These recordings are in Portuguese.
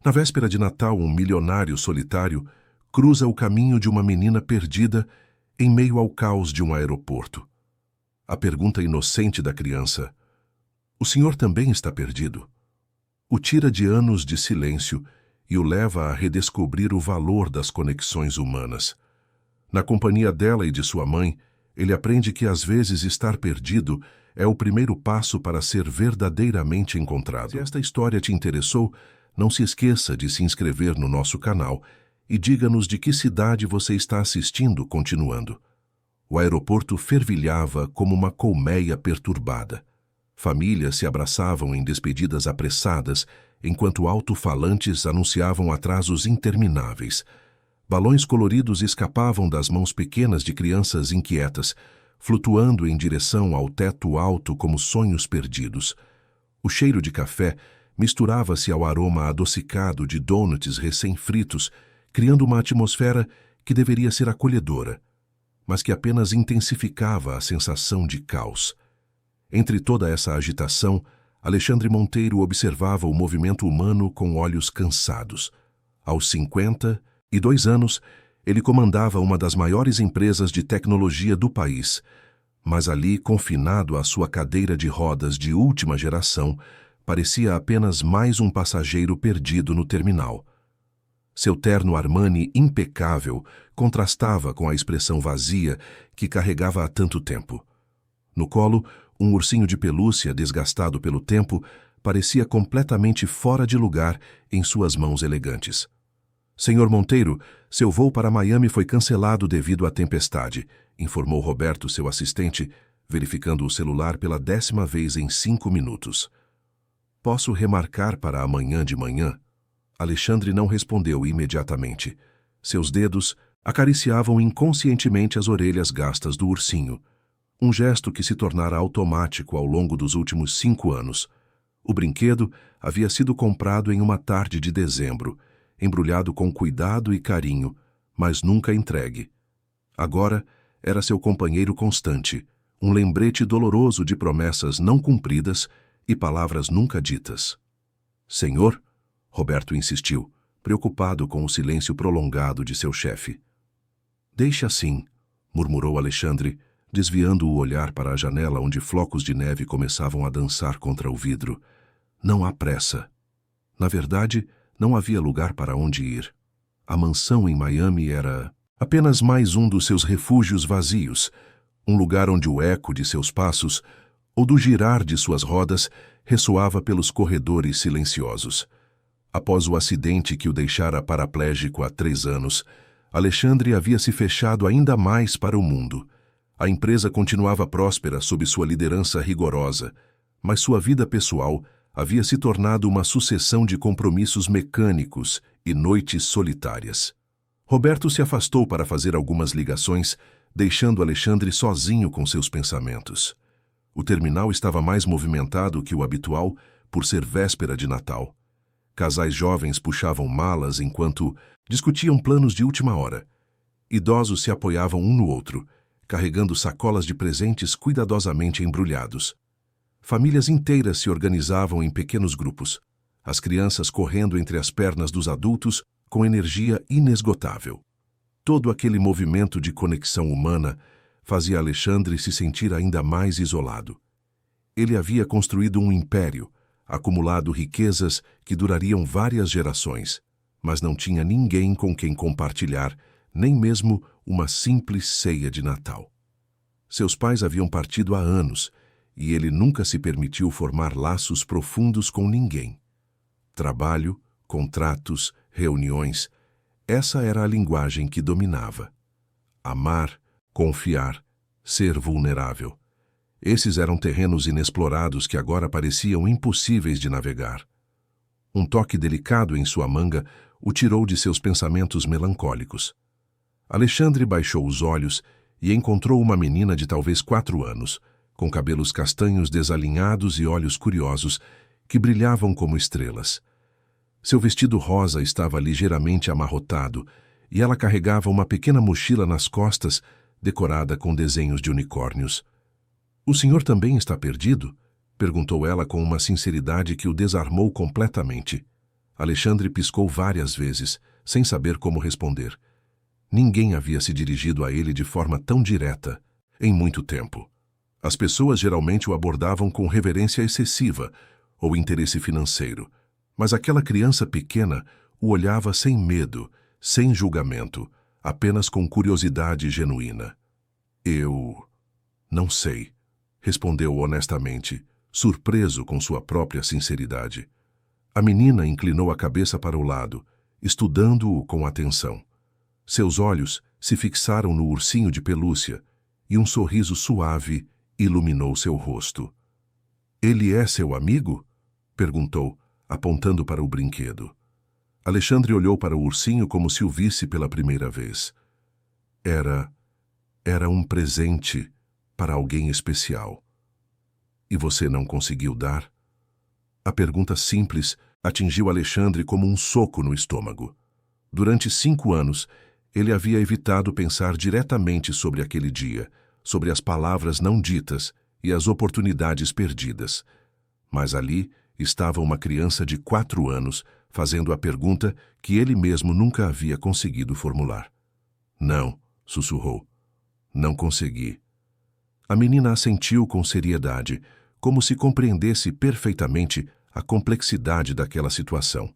Na véspera de Natal, um milionário solitário cruza o caminho de uma menina perdida em meio ao caos de um aeroporto. A pergunta inocente da criança: "O senhor também está perdido?" o tira de anos de silêncio e o leva a redescobrir o valor das conexões humanas. Na companhia dela e de sua mãe, ele aprende que às vezes estar perdido é o primeiro passo para ser verdadeiramente encontrado. Se esta história te interessou, não se esqueça de se inscrever no nosso canal e diga-nos de que cidade você está assistindo continuando. O aeroporto fervilhava como uma colmeia perturbada. Famílias se abraçavam em despedidas apressadas, enquanto alto-falantes anunciavam atrasos intermináveis. Balões coloridos escapavam das mãos pequenas de crianças inquietas, flutuando em direção ao teto alto como sonhos perdidos. O cheiro de café misturava-se ao aroma adocicado de donuts recém-fritos, criando uma atmosfera que deveria ser acolhedora, mas que apenas intensificava a sensação de caos. Entre toda essa agitação, Alexandre Monteiro observava o movimento humano com olhos cansados. Aos 52 anos, ele comandava uma das maiores empresas de tecnologia do país, mas ali, confinado à sua cadeira de rodas de última geração, parecia apenas mais um passageiro perdido no terminal. Seu terno Armani impecável contrastava com a expressão vazia que carregava há tanto tempo. No colo, um ursinho de pelúcia desgastado pelo tempo parecia completamente fora de lugar em suas mãos elegantes. "Senhor Monteiro, seu voo para Miami foi cancelado devido à tempestade", informou Roberto, seu assistente, verificando o celular pela 10ª vez em 5 minutos. "Posso remarcar para amanhã de manhã?" Alexandre não respondeu imediatamente. Seus dedos acariciavam inconscientemente as orelhas gastas do ursinho, um gesto que se tornara automático ao longo dos últimos 5 anos. O brinquedo havia sido comprado em uma tarde de dezembro, embrulhado com cuidado e carinho, mas nunca entregue. Agora era seu companheiro constante, um lembrete doloroso de promessas não cumpridas e palavras nunca ditas. "Senhor?" Roberto insistiu, preocupado com o silêncio prolongado de seu chefe. "Deixe assim", murmurou Alexandre, desviando o olhar para a janela onde flocos de neve começavam a dançar contra o vidro. Não há pressa. Na verdade, não havia lugar para onde ir. A mansão em Miami era apenas mais um dos seus refúgios vazios, um lugar onde o eco de seus passos ou do girar de suas rodas ressoava pelos corredores silenciosos. Após o acidente que o deixara paraplégico há 3 anos, Alexandre havia se fechado ainda mais para o mundo. A empresa continuava próspera sob sua liderança rigorosa, mas sua vida pessoal havia se tornado uma sucessão de compromissos mecânicos e noites solitárias. Roberto se afastou para fazer algumas ligações, deixando Alexandre sozinho com seus pensamentos. O terminal estava mais movimentado que o habitual por ser véspera de Natal. Casais jovens puxavam malas enquanto discutiam planos de última hora. Idosos se apoiavam um no outro, carregando sacolas de presentes cuidadosamente embrulhados. Famílias inteiras se organizavam em pequenos grupos, as crianças correndo entre as pernas dos adultos com energia inesgotável. Todo aquele movimento de conexão humana fazia Alexandre se sentir ainda mais isolado. Ele havia construído um império, acumulado riquezas que durariam várias gerações, mas não tinha ninguém com quem compartilhar, nem mesmo uma simples ceia de Natal. Seus pais haviam partido há anos, e ele nunca se permitiu formar laços profundos com ninguém. Trabalho, contratos, reuniões, essa era a linguagem que dominava. Amar, confiar, ser vulnerável. Esses eram terrenos inexplorados que agora pareciam impossíveis de navegar. Um toque delicado em sua manga o tirou de seus pensamentos melancólicos. Alexandre baixou os olhos e encontrou uma menina de talvez 4 anos, com cabelos castanhos desalinhados e olhos curiosos que brilhavam como estrelas. Seu vestido rosa estava ligeiramente amarrotado e ela carregava uma pequena mochila nas costas decorada com desenhos de unicórnios. "O senhor também está perdido?" perguntou ela com uma sinceridade que o desarmou completamente. Alexandre piscou várias vezes, sem saber como responder. Ninguém havia se dirigido a ele de forma tão direta em muito tempo. As pessoas geralmente o abordavam com reverência excessiva ou interesse financeiro, mas aquela criança pequena o olhava sem medo, sem julgamento, apenas com curiosidade genuína. Eu não sei, respondeu honestamente, surpreso com sua própria sinceridade. A menina inclinou a cabeça para o lado, estudando-o com atenção. Seus olhos se fixaram no ursinho de pelúcia e um sorriso suave iluminou seu rosto. Ele é seu amigo? Perguntou, apontando para o brinquedo. Alexandre olhou para o ursinho como se o visse pela primeira vez. Era um presente para alguém especial. E você não conseguiu dar? A pergunta simples atingiu Alexandre como um soco no estômago. Durante 5 anos, ele havia evitado pensar diretamente sobre aquele dia, sobre as palavras não ditas e as oportunidades perdidas. Mas ali estava uma criança de 4 anos fazendo a pergunta que ele mesmo nunca havia conseguido formular. Não, sussurrou. Não consegui. A menina assentiu com seriedade, como se compreendesse perfeitamente a complexidade daquela situação.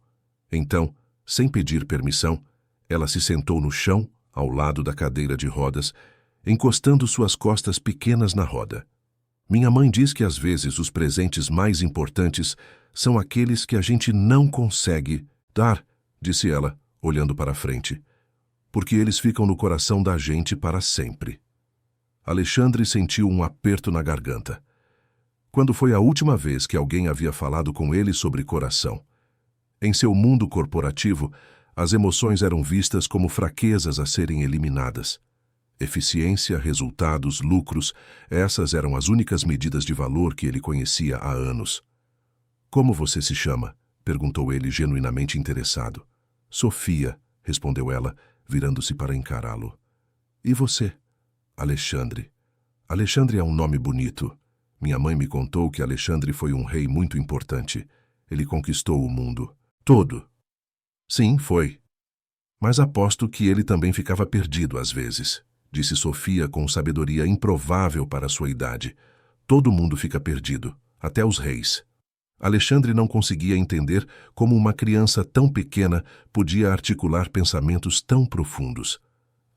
Então, sem pedir permissão, ela se sentou no chão, ao lado da cadeira de rodas, encostando suas costas pequenas na roda. Minha mãe diz que às vezes os presentes mais importantes são aqueles que a gente não consegue dar, disse ela, olhando para a frente, porque eles ficam no coração da gente para sempre. Alexandre sentiu um aperto na garganta. Quando foi a última vez que alguém havia falado com ele sobre coração? Em seu mundo corporativo, as emoções eram vistas como fraquezas a serem eliminadas. Eficiência, resultados, lucros, essas eram as únicas medidas de valor que ele conhecia há anos. Como você se chama? Perguntou ele, genuinamente interessado. Sofia, respondeu ela, virando-se para encará-lo. E você? Alexandre. Alexandre é um nome bonito. Minha mãe me contou que Alexandre foi um rei muito importante. Ele conquistou o mundo todo. Sim, foi. Mas aposto que ele também ficava perdido às vezes, disse Sofia com sabedoria improvável para sua idade. Todo mundo fica perdido, até os reis. Alexandre não conseguia entender como uma criança tão pequena podia articular pensamentos tão profundos.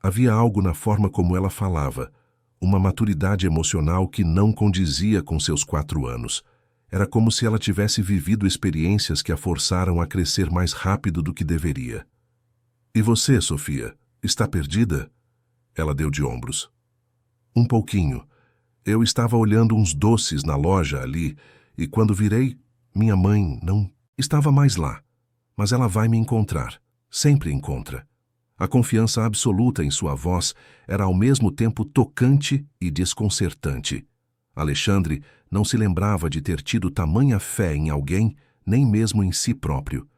Havia algo na forma como ela falava, uma maturidade emocional que não condizia com seus 4 anos. Era como se ela tivesse vivido experiências que a forçaram a crescer mais rápido do que deveria. E você, Sofia, está perdida? Ela deu de ombros. Um pouquinho. Eu estava olhando uns doces na loja ali, e quando virei, minha mãe não estava mais lá. Mas ela vai me encontrar. Sempre encontra. A confiança absoluta em sua voz era ao mesmo tempo tocante e desconcertante. Alexandre não se lembrava de ter tido tamanha fé em alguém, nem mesmo em si próprio.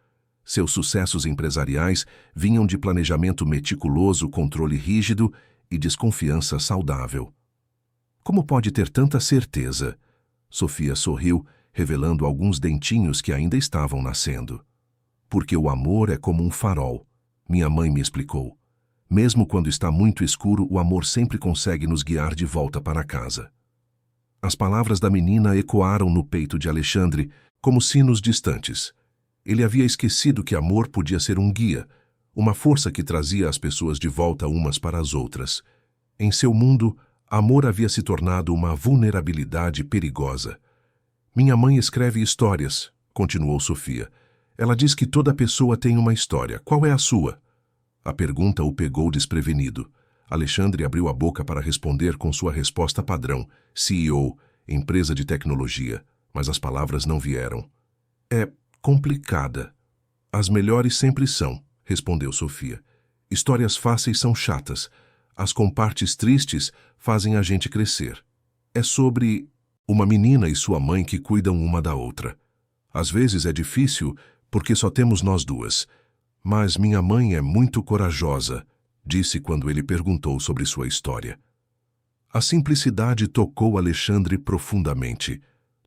Seus sucessos empresariais vinham de planejamento meticuloso, controle rígido e desconfiança saudável. Como pode ter tanta certeza? Sofia sorriu, revelando alguns dentinhos que ainda estavam nascendo. Porque o amor é como um farol. Minha mãe me explicou. Mesmo quando está muito escuro, o amor sempre consegue nos guiar de volta para casa. As palavras da menina ecoaram no peito de Alexandre como sinos distantes. Ele havia esquecido que amor podia ser um guia, uma força que trazia as pessoas de volta umas para as outras. Em seu mundo, amor havia se tornado uma vulnerabilidade perigosa. Minha mãe escreve histórias, continuou Sofia. Ela diz que toda pessoa tem uma história. Qual é a sua? A pergunta o pegou desprevenido. Alexandre abriu a boca para responder com sua resposta padrão, CEO, empresa de tecnologia, mas as palavras não vieram. É complicada. As melhores sempre são, respondeu Sofia. Histórias fáceis são chatas. As com partes tristes fazem a gente crescer. É sobre uma menina e sua mãe que cuidam uma da outra. Às vezes é difícil porque só temos nós duas. Mas minha mãe é muito corajosa, disse quando ele perguntou sobre sua história. A simplicidade tocou Alexandre profundamente.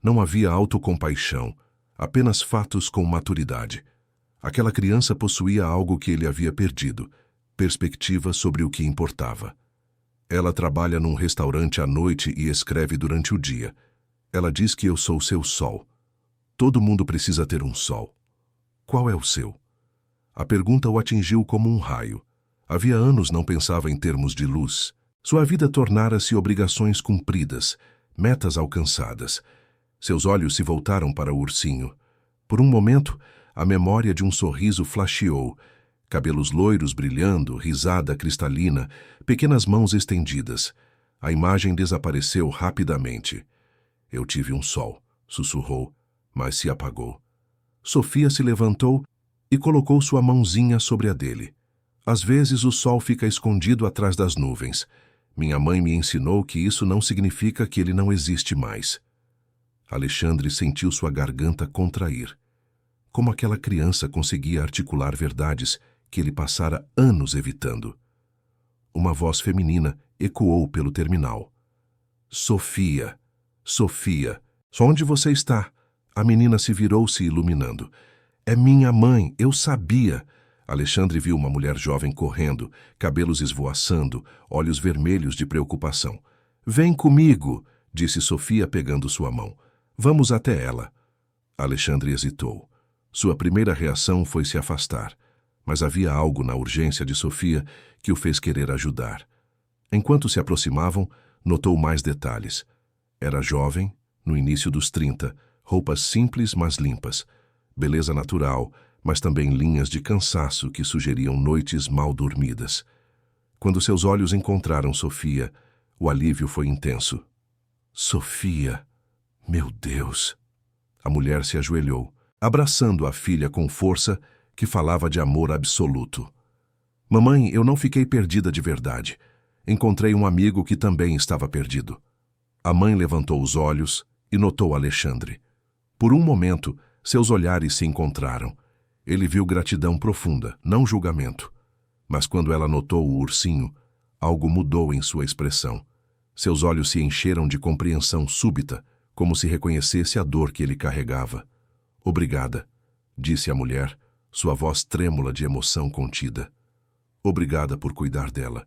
Não havia autocompaixão, apenas fatos com maturidade. Aquela criança possuía algo que ele havia perdido, perspectiva sobre o que importava. Ela trabalha num restaurante à noite e escreve durante o dia. Ela diz que eu sou seu sol. Todo mundo precisa ter um sol. Qual é o seu? A pergunta o atingiu como um raio. Havia anos não pensava em termos de luz. Sua vida tornara-se obrigações cumpridas, metas alcançadas. Seus olhos se voltaram para o ursinho. Por um momento, a memória de um sorriso flasheou. Cabelos loiros brilhando, risada cristalina, pequenas mãos estendidas. A imagem desapareceu rapidamente. Eu tive um sol, sussurrou, mas se apagou. Sofia se levantou e colocou sua mãozinha sobre a dele. Às vezes o sol fica escondido atrás das nuvens. Minha mãe me ensinou que isso não significa que ele não existe mais. Alexandre sentiu sua garganta contrair. Como aquela criança conseguia articular verdades que ele passara anos evitando. Uma voz feminina ecoou pelo terminal. Sofia, Sofia, onde você está? A menina se virou se iluminando. É minha mãe, eu sabia. Alexandre viu uma mulher jovem correndo, cabelos esvoaçando, olhos vermelhos de preocupação. Vem comigo, disse Sofia pegando sua mão. Vamos até ela. Alexandre hesitou. Sua primeira reação foi se afastar, mas havia algo na urgência de Sofia que o fez querer ajudar. Enquanto se aproximavam, notou mais detalhes. Era jovem, no início dos 30, roupas simples mas limpas, beleza natural, mas também linhas de cansaço que sugeriam noites mal dormidas. Quando seus olhos encontraram Sofia, o alívio foi intenso. Sofia, meu Deus! A mulher se ajoelhou, abraçando a filha com força que falava de amor absoluto. Mamãe, eu não fiquei perdida de verdade. Encontrei um amigo que também estava perdido. A mãe levantou os olhos e notou Alexandre. Por um momento, seus olhares se encontraram. Ele viu gratidão profunda, não julgamento. Mas quando ela notou o ursinho, algo mudou em sua expressão. Seus olhos se encheram de compreensão súbita, como se reconhecesse a dor que ele carregava. Obrigada, disse a mulher, sua voz trêmula de emoção contida. Obrigada por cuidar dela.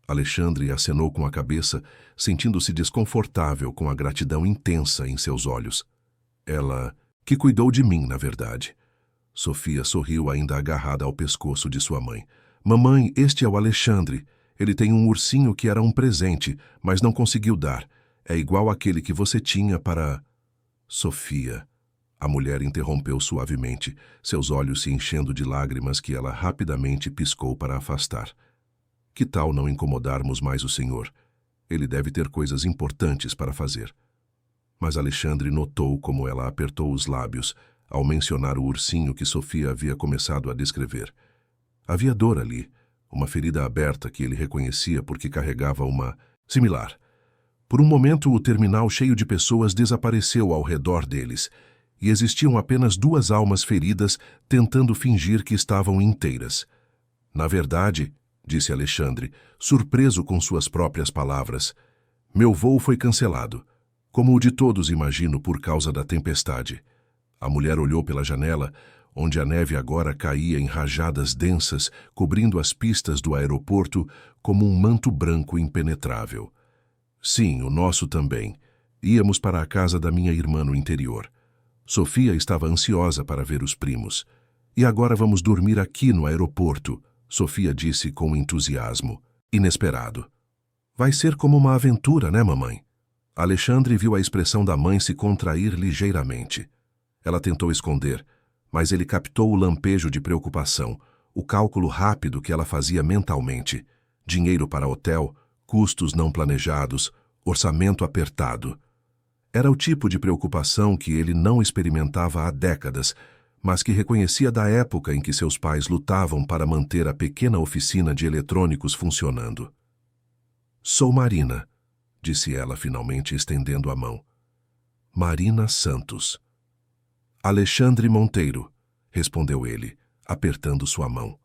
Alexandre acenou com a cabeça, sentindo-se desconfortável com a gratidão intensa em seus olhos. Ela, que cuidou de mim, na verdade. Sofia sorriu ainda agarrada ao pescoço de sua mãe. Mamãe, este é o Alexandre. Ele tem um ursinho que era um presente, mas não conseguiu dar. É igual àquele que você tinha para... Sofia. A mulher interrompeu suavemente, seus olhos se enchendo de lágrimas que ela rapidamente piscou para afastar. Que tal não incomodarmos mais o senhor? Ele deve ter coisas importantes para fazer. Mas Alexandre notou como ela apertou os lábios ao mencionar o ursinho que Sofia havia começado a descrever. Havia dor ali, uma ferida aberta que ele reconhecia porque carregava uma... similar. Por um momento, o terminal cheio de pessoas desapareceu ao redor deles, e existiam apenas 2 almas feridas tentando fingir que estavam inteiras. Na verdade, disse Alexandre, surpreso com suas próprias palavras, meu voo foi cancelado, como o de todos, imagino, por causa da tempestade. A mulher olhou pela janela, onde a neve agora caía em rajadas densas, cobrindo as pistas do aeroporto como um manto branco impenetrável. Sim, o nosso também. Íamos para a casa da minha irmã no interior. Sofia estava ansiosa para ver os primos. E agora vamos dormir aqui no aeroporto, Sofia disse com entusiasmo. Inesperado. Vai ser como uma aventura, né, mamãe? Alexandre viu a expressão da mãe se contrair ligeiramente. Ela tentou esconder, mas ele captou o lampejo de preocupação, o cálculo rápido que ela fazia mentalmente. Dinheiro para hotel, custos não planejados, orçamento apertado. Era o tipo de preocupação que ele não experimentava há décadas, mas que reconhecia da época em que seus pais lutavam para manter a pequena oficina de eletrônicos funcionando. Sou Marina, disse ela finalmente estendendo a mão. Marina Santos. Alexandre Monteiro, respondeu ele, apertando sua mão.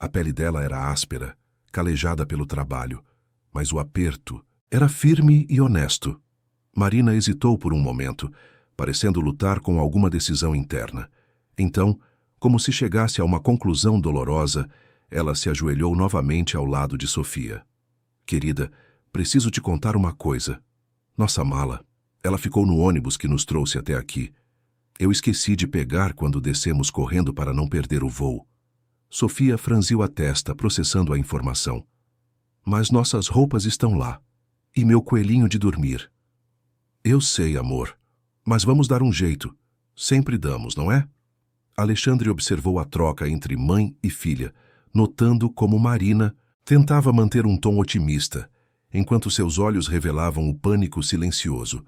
A pele dela era áspera, calejada pelo trabalho, mas o aperto era firme e honesto. Marina hesitou por um momento, parecendo lutar com alguma decisão interna. Então, Como se chegasse a uma conclusão dolorosa, ela se ajoelhou novamente ao lado de Sofia. Querida, preciso te contar uma coisa. Nossa mala. Ela ficou no ônibus que nos trouxe até aqui. Eu esqueci de pegar quando descemos correndo para não perder o voo. Sofia franziu a testa, processando a informação. Mas nossas roupas estão lá. E meu coelhinho de dormir. Eu sei, amor. Mas vamos dar um jeito. Sempre damos, não é? Alexandre observou a troca entre mãe e filha, notando como Marina tentava manter um tom otimista, enquanto seus olhos revelavam o pânico silencioso.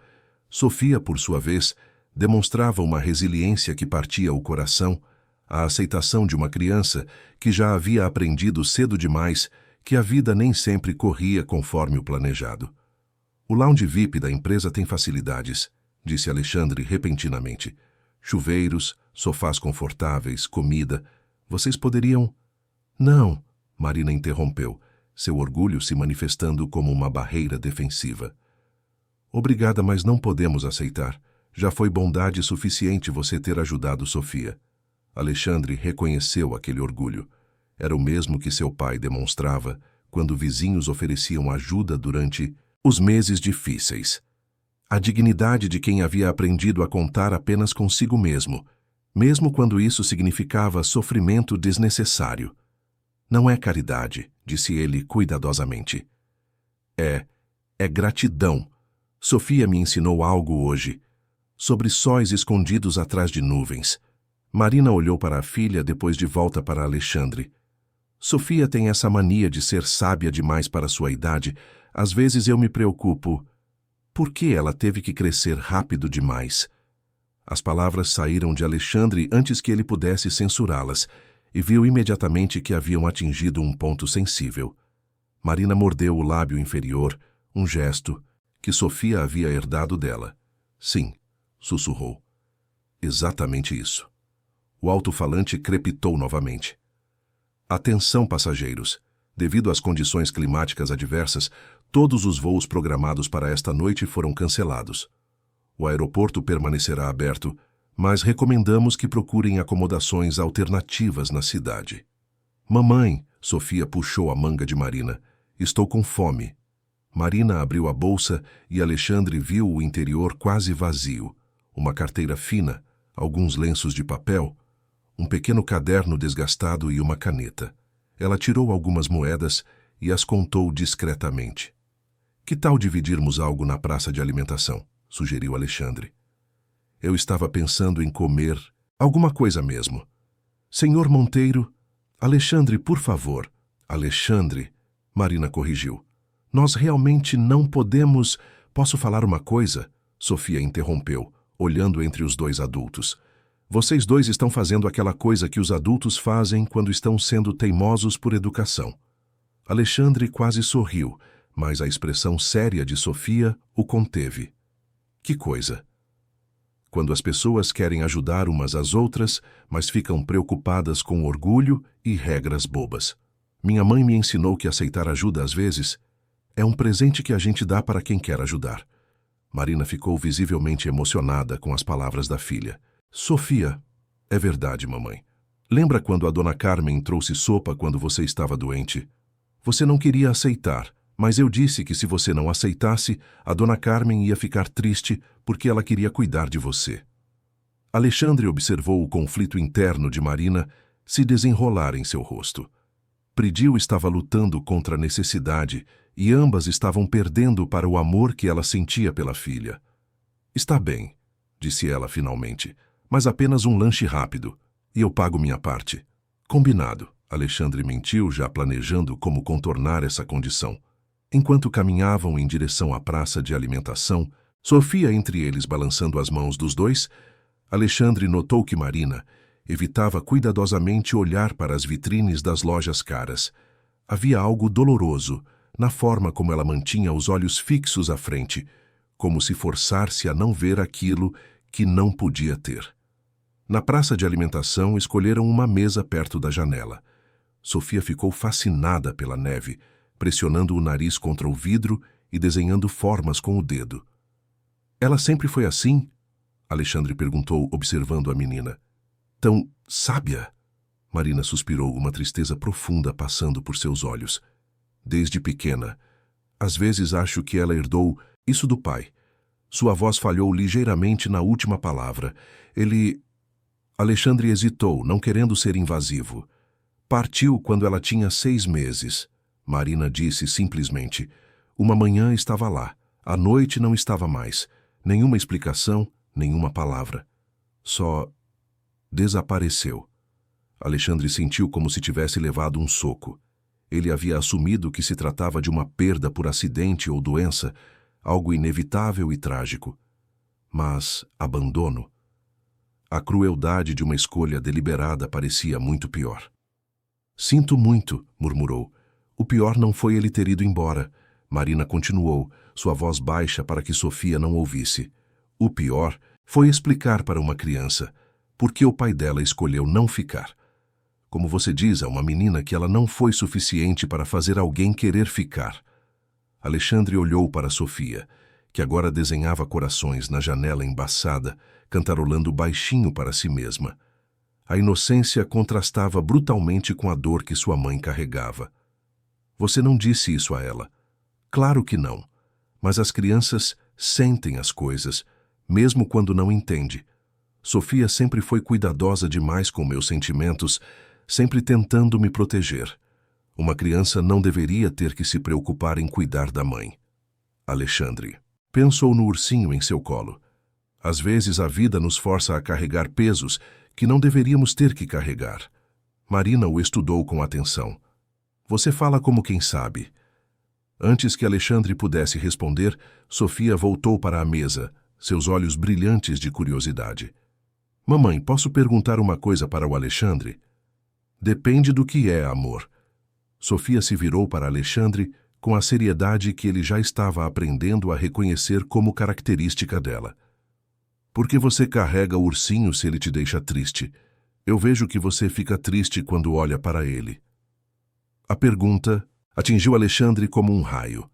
Sofia, por sua vez, demonstrava uma resiliência que partia o coração, a aceitação de uma criança que já havia aprendido cedo demais que a vida nem sempre corria conforme o planejado. O lounge VIP da empresa tem facilidades, disse Alexandre repentinamente. Chuveiros, sofás confortáveis, comida. Vocês poderiam... Não, Marina interrompeu, seu orgulho se manifestando como uma barreira defensiva. Obrigada, mas não podemos aceitar. Já foi bondade suficiente você ter ajudado Sofia. Alexandre reconheceu aquele orgulho. Era o mesmo que seu pai demonstrava quando vizinhos ofereciam ajuda durante os meses difíceis. A dignidade de quem havia aprendido a contar apenas consigo mesmo quando isso significava sofrimento desnecessário. Não é caridade, disse ele cuidadosamente. É gratidão. Sofia me ensinou algo hoje, sobre sóis escondidos atrás de nuvens. Marina olhou para a filha, depois de volta para Alexandre. Sofia tem essa mania de ser sábia demais para sua idade. Às vezes eu me preocupo. Por que ela teve que crescer rápido demais? As palavras saíram de Alexandre antes que ele pudesse censurá-las, e viu imediatamente que haviam atingido um ponto sensível. Marina mordeu o lábio inferior, um gesto que Sofia havia herdado dela. Sim, sussurrou. Exatamente isso. O alto-falante crepitou novamente. Atenção, passageiros. Devido às condições climáticas adversas, todos os voos programados para esta noite foram cancelados. O aeroporto permanecerá aberto, mas recomendamos que procurem acomodações alternativas na cidade. Mamãe, Sofia puxou a manga de Marina. Estou com fome. Marina abriu a bolsa e Alexandre viu o interior quase vazio. Uma carteira fina, alguns lenços de papel, um pequeno caderno desgastado e uma caneta. Ela tirou algumas moedas e as contou discretamente. Que tal dividirmos algo na praça de alimentação? Sugeriu Alexandre. Eu estava pensando em comer alguma coisa mesmo. Senhor Monteiro... Alexandre, por favor. Alexandre, Marina corrigiu. Nós realmente não podemos... Posso falar uma coisa? Sofia interrompeu, olhando entre os dois adultos. Vocês dois estão fazendo aquela coisa que os adultos fazem quando estão sendo teimosos por educação. Alexandre quase sorriu, mas a expressão séria de Sofia o conteve. Que coisa? Quando as pessoas querem ajudar umas às outras, mas ficam preocupadas com orgulho e regras bobas. Minha mãe me ensinou que aceitar ajuda às vezes é um presente que a gente dá para quem quer ajudar. Marina ficou visivelmente emocionada com as palavras da filha. Sofia, é verdade, mamãe. Lembra quando a dona Carmen trouxe sopa quando você estava doente? Você não queria aceitar, mas eu disse que se você não aceitasse, a dona Carmen ia ficar triste porque ela queria cuidar de você. Alexandre observou o conflito interno de Marina se desenrolar em seu rosto. Pridil estava lutando contra a necessidade e ambas estavam perdendo para o amor que ela sentia pela filha. Está bem, disse ela finalmente, mas apenas um lanche rápido, e eu pago minha parte. Combinado, Alexandre mentiu, já planejando como contornar essa condição. Enquanto caminhavam em direção à praça de alimentação, Sofia entre eles balançando as mãos dos dois, Alexandre notou que Marina evitava cuidadosamente olhar para as vitrines das lojas caras. Havia algo doloroso na forma como ela mantinha os olhos fixos à frente, como se forçar-se a não ver aquilo que não podia ter. Na praça de alimentação, escolheram uma mesa perto da janela. Sofia ficou fascinada pela neve, pressionando o nariz contra o vidro e desenhando formas com o dedo. Ela sempre foi assim? Alexandre perguntou, observando a menina. sábia. Marina suspirou, uma tristeza profunda passando por seus olhos. Desde pequena, às vezes acho que ela herdou isso do pai. Sua voz falhou ligeiramente na última palavra. Ele... Alexandre hesitou, não querendo ser invasivo. Partiu quando ela tinha 6 meses. Marina disse simplesmente. Uma manhã estava lá. À noite não estava mais. Nenhuma explicação, nenhuma palavra. Só desapareceu. Alexandre sentiu como se tivesse levado um soco. Ele havia assumido que se tratava de uma perda por acidente ou doença, algo inevitável e trágico. Mas abandono. A crueldade de uma escolha deliberada parecia muito pior. Sinto muito, murmurou. O pior não foi ele ter ido embora. Marina continuou, sua voz baixa para que Sofia não ouvisse. O pior foi explicar para uma criança por que o pai dela escolheu não ficar. Como você diz a uma menina que ela não foi suficiente para fazer alguém querer ficar. Alexandre olhou para Sofia, que agora desenhava corações na janela embaçada, cantarolando baixinho para si mesma. A inocência contrastava brutalmente com a dor que sua mãe carregava. Você não disse isso a ela. Claro que não. Mas as crianças sentem as coisas, mesmo quando não entende. Sofia sempre foi cuidadosa demais com meus sentimentos, sempre tentando me proteger. Uma criança não deveria ter que se preocupar em cuidar da mãe. Alexandre pensou no ursinho em seu colo. Às vezes a vida nos força a carregar pesos que não deveríamos ter que carregar. Marina o estudou com atenção. Você fala como quem sabe. Antes que Alexandre pudesse responder, Sofia voltou para a mesa, seus olhos brilhantes de curiosidade. Mamãe, posso perguntar uma coisa para o Alexandre? Depende do que é amor. Sofia se virou para Alexandre com a seriedade que ele já estava aprendendo a reconhecer como característica dela. Por que você carrega o ursinho se ele te deixa triste? Eu vejo que você fica triste quando olha para ele. A pergunta atingiu Alexandre como um raio.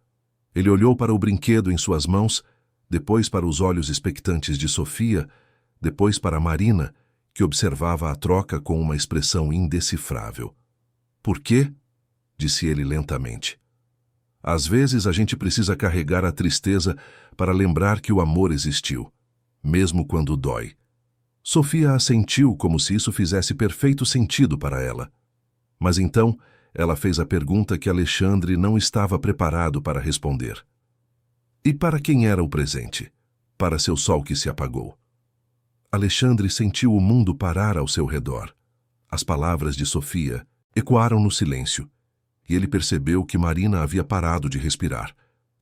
Ele olhou para o brinquedo em suas mãos, depois para os olhos expectantes de Sofia, depois para Marina, que observava a troca com uma expressão indecifrável. Por quê? Disse ele lentamente. Às vezes a gente precisa carregar a tristeza para lembrar que o amor existiu, mesmo quando dói. Sofia assentiu como se isso fizesse perfeito sentido para ela. Mas então ela fez a pergunta que Alexandre não estava preparado para responder. E para quem era o presente? Para seu sol que se apagou. Alexandre sentiu o mundo parar ao seu redor. As palavras de Sofia ecoaram no silêncio, e ele percebeu que Marina havia parado de respirar.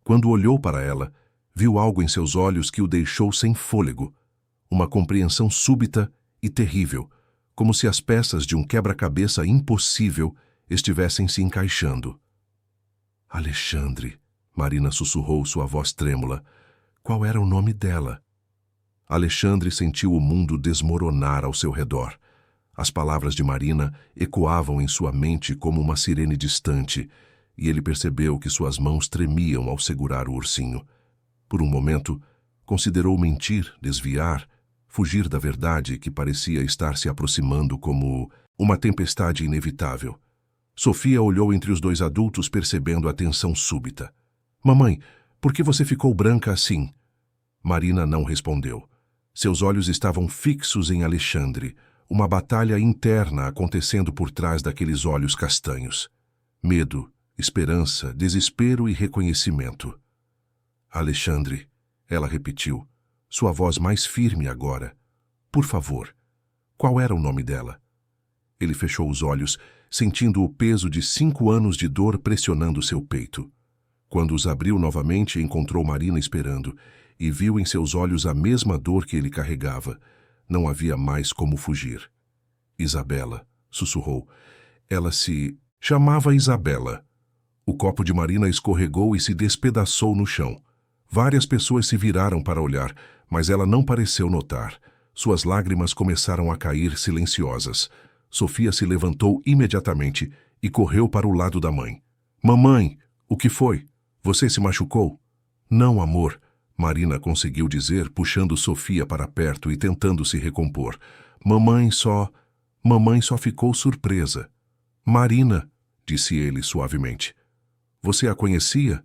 Quando olhou para ela, viu algo em seus olhos que o deixou sem fôlego, uma compreensão súbita e terrível, como se as peças de um quebra-cabeça impossível estivessem se encaixando. Alexandre, Marina sussurrou, sua voz trêmula. Qual era o nome dela? Alexandre sentiu o mundo desmoronar ao seu redor. As palavras de Marina ecoavam em sua mente como uma sirene distante, e ele percebeu que suas mãos tremiam ao segurar o ursinho. Por um momento, considerou mentir, desviar, fugir da verdade que parecia estar se aproximando como uma tempestade inevitável. Sofia olhou entre os dois adultos, percebendo a tensão súbita. Mamãe, por que você ficou branca assim? Marina não respondeu. Seus olhos estavam fixos em Alexandre, uma batalha interna acontecendo por trás daqueles olhos castanhos. Medo, esperança, desespero e reconhecimento. Alexandre, ela repetiu, sua voz mais firme agora. Por favor, qual era o nome dela? Ele fechou os olhos, sentindo o peso de 5 anos de dor pressionando seu peito. Quando os abriu novamente, encontrou Marina esperando e viu em seus olhos a mesma dor que ele carregava. Não havia mais como fugir. Isabela, sussurrou. Ela se chamava Isabela. O copo de Marina escorregou e se despedaçou no chão. Várias pessoas se viraram para olhar, mas ela não pareceu notar. Suas lágrimas começaram a cair silenciosas. Sofia se levantou imediatamente e correu para o lado da mãe. Mamãe, o que foi? Você se machucou? Não, amor, Marina conseguiu dizer, puxando Sofia para perto e tentando se recompor. Mamãe só... Mamãe só ficou surpresa. Marina, disse ele suavemente. Você a conhecia?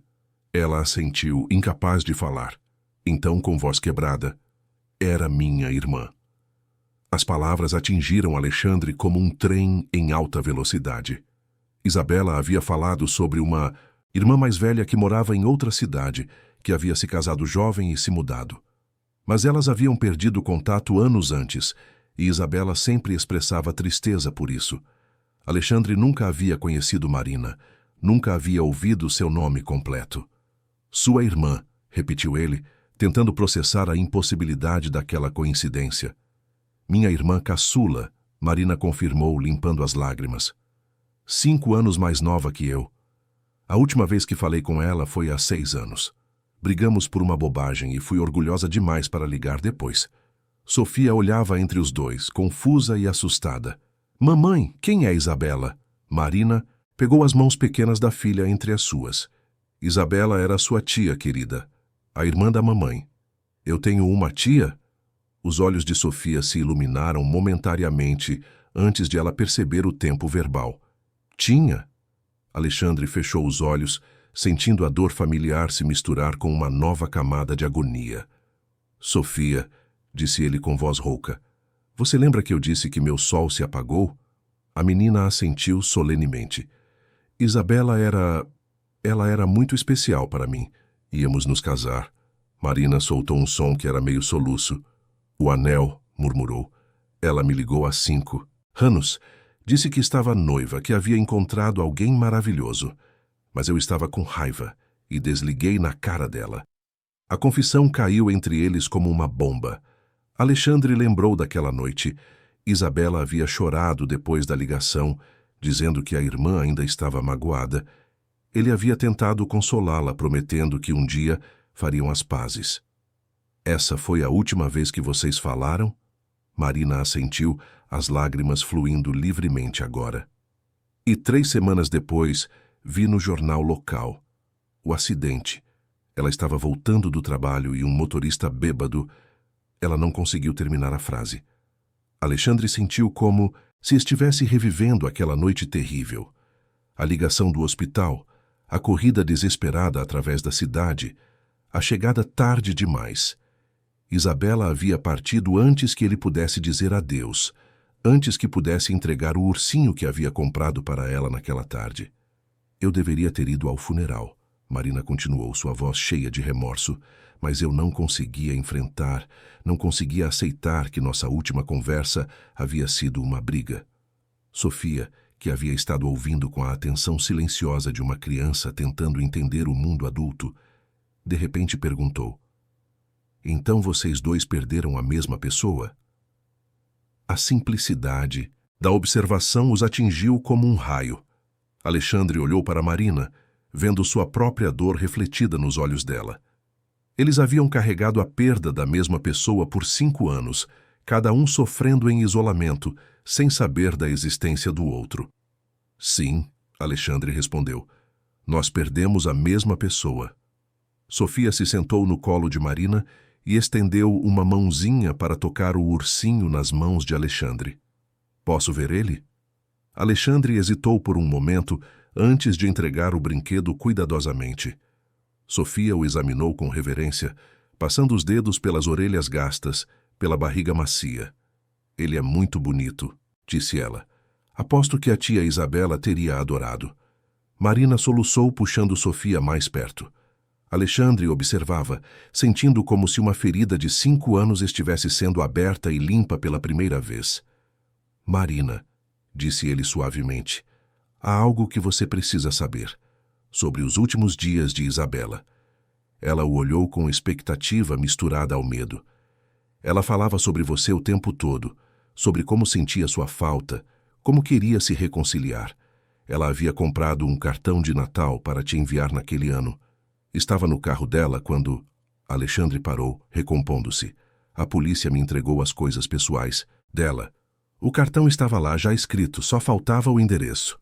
Ela assentiu, incapaz de falar. Então, com voz quebrada, era minha irmã. As palavras atingiram Alexandre como um trem em alta velocidade. Isabela havia falado sobre uma irmã mais velha que morava em outra cidade, que havia se casado jovem e se mudado. Mas elas haviam perdido contato anos antes, e Isabela sempre expressava tristeza por isso. Alexandre nunca havia conhecido Marina, nunca havia ouvido seu nome completo. Sua irmã, repetiu ele, tentando processar a impossibilidade daquela coincidência. Minha irmã caçula, Marina confirmou, limpando as lágrimas. 5 anos mais nova que eu. A última vez que falei com ela foi há 6 anos. Brigamos por uma bobagem e fui orgulhosa demais para ligar depois. Sofia olhava entre os dois, confusa e assustada. Mamãe, quem é Isabela? Marina pegou as mãos pequenas da filha entre as suas. Isabela era sua tia querida, a irmã da mamãe. Eu tenho uma tia? Os olhos de Sofia se iluminaram momentaneamente antes de ela perceber o tempo verbal. Tinha? Alexandre fechou os olhos, sentindo a dor familiar se misturar com uma nova camada de agonia. Sofia, disse ele com voz rouca, você lembra que eu disse que meu sol se apagou? A menina assentiu solenemente. Isabela ela era muito especial para mim. Íamos nos casar. Marina soltou um som que era meio soluço. O anel, murmurou. Ela me ligou às 5. Anos. Disse que estava noiva, que havia encontrado alguém maravilhoso. Mas eu estava com raiva e desliguei na cara dela. A confissão caiu entre eles como uma bomba. Alexandre lembrou daquela noite. Isabela havia chorado depois da ligação, dizendo que a irmã ainda estava magoada. Ele havia tentado consolá-la, prometendo que um dia fariam as pazes. Essa foi a última vez que vocês falaram? Marina assentiu, as lágrimas fluindo livremente agora. E 3 semanas depois, vi no jornal local. O acidente. Ela estava voltando do trabalho e um motorista bêbado. Ela não conseguiu terminar a frase. Alexandre sentiu como se estivesse revivendo aquela noite terrível. A ligação do hospital, a corrida desesperada através da cidade, a chegada tarde demais. Isabela havia partido antes que ele pudesse dizer adeus, antes que pudesse entregar o ursinho que havia comprado para ela naquela tarde. Eu deveria ter ido ao funeral, Marina continuou, sua voz cheia de remorso, mas eu não conseguia enfrentar, não conseguia aceitar que nossa última conversa havia sido uma briga. Sofia, que havia estado ouvindo com a atenção silenciosa de uma criança tentando entender o mundo adulto, de repente perguntou: Então vocês dois perderam a mesma pessoa? A simplicidade da observação os atingiu como um raio. Alexandre olhou para Marina, vendo sua própria dor refletida nos olhos dela. Eles haviam carregado a perda da mesma pessoa por 5 anos, cada um sofrendo em isolamento, sem saber da existência do outro. Sim, Alexandre respondeu. Nós perdemos a mesma pessoa. Sofia se sentou no colo de Marina e estendeu uma mãozinha para tocar o ursinho nas mãos de Alexandre. Posso ver ele? Alexandre hesitou por um momento antes de entregar o brinquedo cuidadosamente. Sofia o examinou com reverência, passando os dedos pelas orelhas gastas, pela barriga macia. Ele é muito bonito, disse ela. Aposto que a tia Isabela teria adorado. Marina soluçou, puxando Sofia mais perto. Alexandre observava, sentindo como se uma ferida de 5 anos estivesse sendo aberta e limpa pela primeira vez. Marina, disse ele suavemente, há algo que você precisa saber sobre os últimos dias de Isabela. Ela o olhou com expectativa misturada ao medo. Ela falava sobre você o tempo todo, sobre como sentia sua falta, como queria se reconciliar. Ela havia comprado um cartão de Natal para te enviar naquele ano. Estava no carro dela quando... Alexandre parou, recompondo-se. A polícia me entregou as coisas pessoais dela. O cartão estava lá já escrito, só faltava o endereço.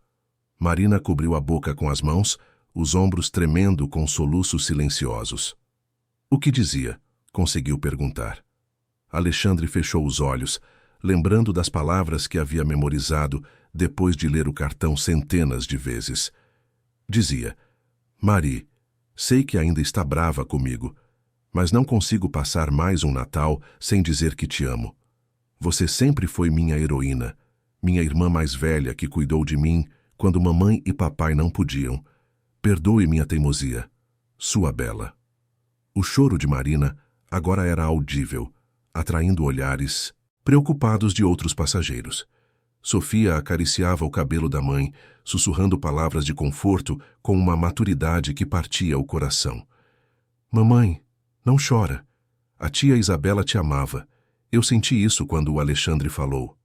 Marina cobriu a boca com as mãos, os ombros tremendo com soluços silenciosos. O que dizia? Conseguiu perguntar. Alexandre fechou os olhos, lembrando das palavras que havia memorizado depois de ler o cartão centenas de vezes. Dizia: Marie, sei que ainda está brava comigo, mas não consigo passar mais um Natal sem dizer que te amo. Você sempre foi minha heroína, minha irmã mais velha que cuidou de mim quando mamãe e papai não podiam. Perdoe minha teimosia. Sua Bela. O choro de Marina agora era audível, atraindo olhares preocupados de outros passageiros. Sofia acariciava o cabelo da mãe, sussurrando palavras de conforto com uma maturidade que partia o coração. Mamãe, não chora. A tia Isabela te amava. Eu senti isso quando o Alexandre falou.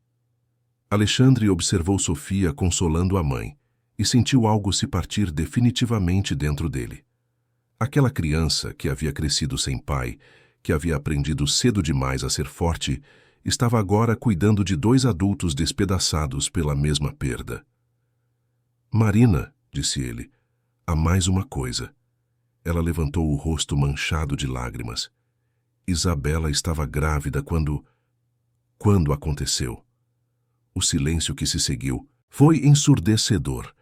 Alexandre observou Sofia consolando a mãe e sentiu algo se partir definitivamente dentro dele. Aquela criança que havia crescido sem pai, que havia aprendido cedo demais a ser forte, estava agora cuidando de dois adultos despedaçados pela mesma perda. Marina, disse ele, há mais uma coisa. Ela levantou o rosto manchado de lágrimas. Isabela estava grávida quando aconteceu. O silêncio que se seguiu foi ensurdecedor.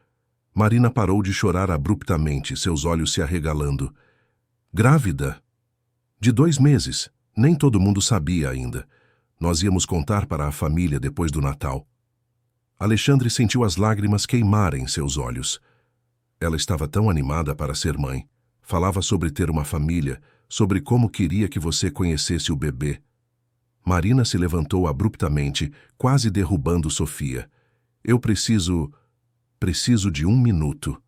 Marina parou de chorar abruptamente, seus olhos se arregalando. Grávida? De 2 meses. Nem todo mundo sabia ainda. Nós íamos contar para a família depois do Natal. Alexandre sentiu as lágrimas queimarem seus olhos. Ela estava tão animada para ser mãe. Falava sobre ter uma família, sobre como queria que você conhecesse o bebê. Marina se levantou abruptamente, quase derrubando Sofia. Eu preciso de 1 minuto.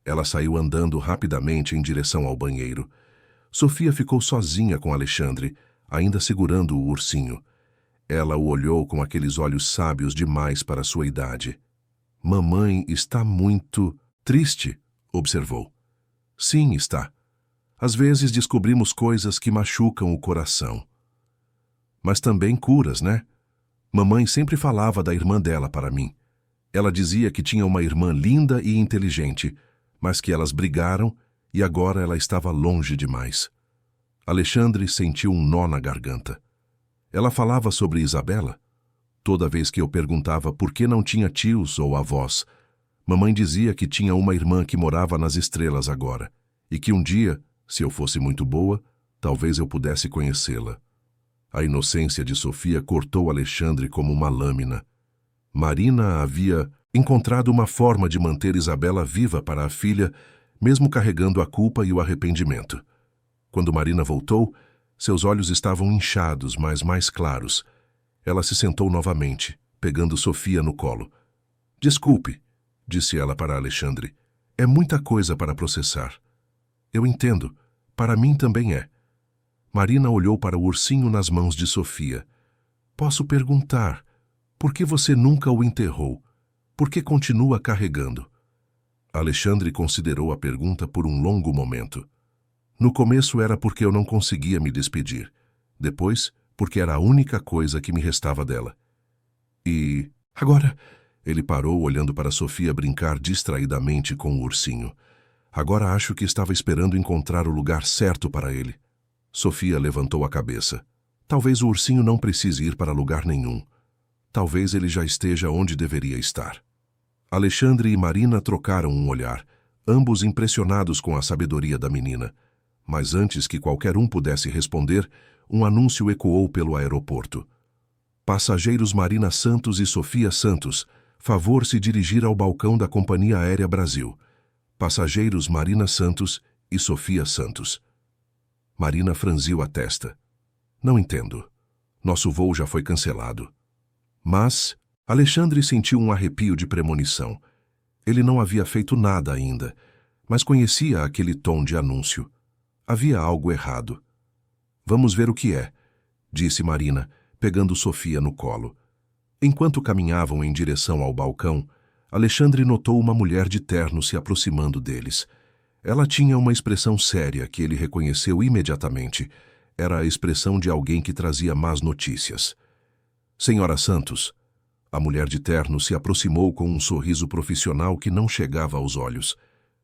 Ela saiu andando rapidamente em direção ao banheiro. Sofia ficou sozinha com Alexandre, ainda segurando o ursinho. Ela o olhou com aqueles olhos sábios demais para sua idade. Mamãe está muito triste, observou. Sim, está. Às vezes descobrimos coisas que machucam o coração. Mas também curas, né? Mamãe sempre falava da irmã dela para mim. Ela dizia que tinha uma irmã linda e inteligente, mas que elas brigaram e agora ela estava longe demais. Alexandre sentiu um nó na garganta. Ela falava sobre Isabela? Toda vez que eu perguntava por que não tinha tios ou avós, mamãe dizia que tinha uma irmã que morava nas estrelas agora, e que um dia, se eu fosse muito boa, talvez eu pudesse conhecê-la. A inocência de Sofia cortou Alexandre como uma lâmina. Marina havia encontrado uma forma de manter Isabela viva para a filha, mesmo carregando a culpa e o arrependimento. Quando Marina voltou, seus olhos estavam inchados, mas mais claros. Ela se sentou novamente, pegando Sofia no colo. Desculpe, disse ela para Alexandre. É muita coisa para processar. Eu entendo. Para mim também é. Marina olhou para o ursinho nas mãos de Sofia. Posso perguntar, por que você nunca o enterrou? Por que continua carregando? Alexandre considerou a pergunta por um longo momento. No começo era porque eu não conseguia me despedir. Depois, porque era a única coisa que me restava dela. E agora? Ele parou olhando para Sofia brincar distraidamente com o ursinho. Agora acho que estava esperando encontrar o lugar certo para ele. Sofia levantou a cabeça. Talvez o ursinho não precise ir para lugar nenhum. Talvez ele já esteja onde deveria estar. Alexandre e Marina trocaram um olhar, ambos impressionados com a sabedoria da menina. Mas antes que qualquer um pudesse responder, um anúncio ecoou pelo aeroporto. Passageiros Marina Santos e Sofia Santos, favor se dirigir ao balcão da Companhia Aérea Brasil. Passageiros Marina Santos e Sofia Santos. Marina franziu a testa. Não entendo. Nosso voo já foi cancelado. Mas Alexandre sentiu um arrepio de premonição. Ele não havia feito nada ainda, mas conhecia aquele tom de anúncio. Havia algo errado. Vamos ver o que é, disse Marina, pegando Sofia no colo. Enquanto caminhavam em direção ao balcão, Alexandre notou uma mulher de terno se aproximando deles. Ela tinha uma expressão séria que ele reconheceu imediatamente. Era a expressão de alguém que trazia más notícias. Senhora Santos. A mulher de terno se aproximou com um sorriso profissional que não chegava aos olhos.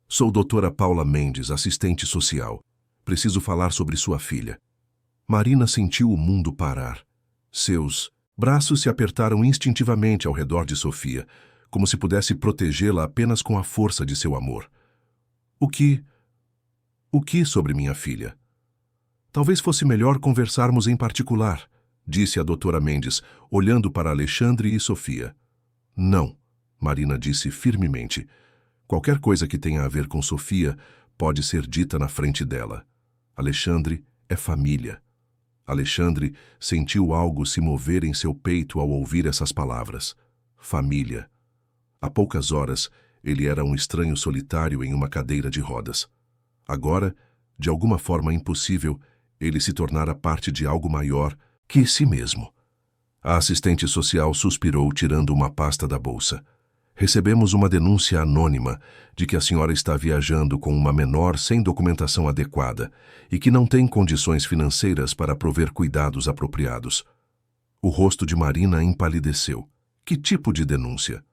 Sou doutora Paula Mendes, assistente social. Preciso falar sobre sua filha. Marina sentiu o mundo parar. Seus Braços se apertaram instintivamente ao redor de Sofia, como se pudesse protegê-la apenas com a força de seu amor. O que sobre minha filha? Talvez fosse melhor conversarmos em particular, disse a doutora Mendes, olhando para Alexandre e Sofia. Não, Marina disse firmemente. Qualquer coisa que tenha a ver com Sofia pode ser dita na frente dela. Alexandre é família. Alexandre sentiu algo se mover em seu peito ao ouvir essas palavras. Família. Há poucas horas, ele era um estranho solitário em uma cadeira de rodas. Agora, de alguma forma impossível, ele se tornara parte de algo maior que si mesmo. A assistente social suspirou, tirando uma pasta da bolsa. Recebemos uma denúncia anônima de que a senhora está viajando com uma menor sem documentação adequada e que não tem condições financeiras para prover cuidados apropriados. O rosto de Marina empalideceu. Que tipo de denúncia?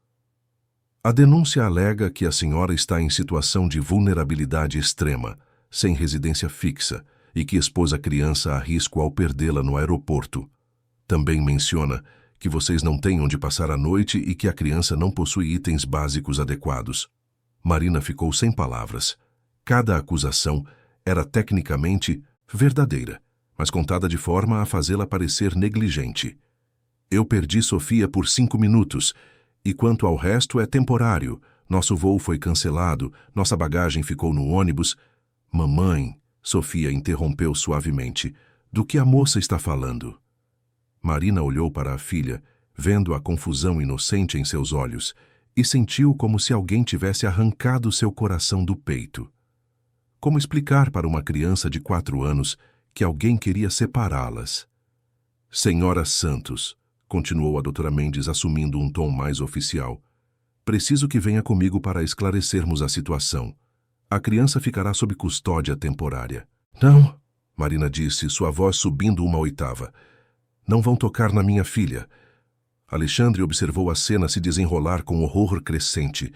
A denúncia alega que a senhora está em situação de vulnerabilidade extrema, sem residência fixa, e que expôs a criança a risco ao perdê-la no aeroporto. Também menciona que vocês não têm onde passar a noite e que a criança não possui itens básicos adequados. Marina ficou sem palavras. Cada acusação era tecnicamente verdadeira, mas contada de forma a fazê-la parecer negligente. Eu perdi Sofia por 5 minutos, e quanto ao resto é temporário. Nosso voo foi cancelado, nossa bagagem ficou no ônibus. Mamãe, Sofia interrompeu suavemente. Do que a moça está falando? Marina olhou para a filha, vendo a confusão inocente em seus olhos, e sentiu como se alguém tivesse arrancado seu coração do peito. Como explicar para uma criança de 4 anos que alguém queria separá-las? Senhora Santos, continuou a doutora Mendes assumindo um tom mais oficial, preciso que venha comigo para esclarecermos a situação. A criança ficará sob custódia temporária. Não, Marina disse, sua voz subindo uma oitava. Não vão tocar na minha filha. Alexandre observou a cena se desenrolar com horror crescente.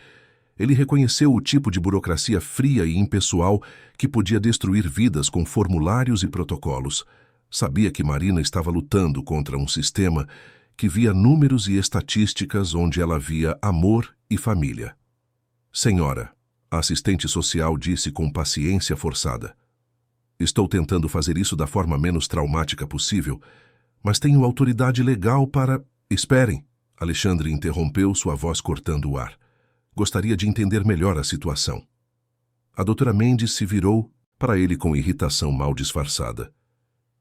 Ele reconheceu o tipo de burocracia fria e impessoal que podia destruir vidas com formulários e protocolos. Sabia que Marina estava lutando contra um sistema que via números e estatísticas onde ela via amor e família. Senhora, a assistente social disse com paciência forçada. Estou tentando fazer isso da forma menos traumática possível, mas tenho autoridade legal para... Esperem, Alexandre interrompeu, sua voz cortando o ar. Gostaria de entender melhor a situação. A doutora Mendes se virou para ele com irritação mal disfarçada.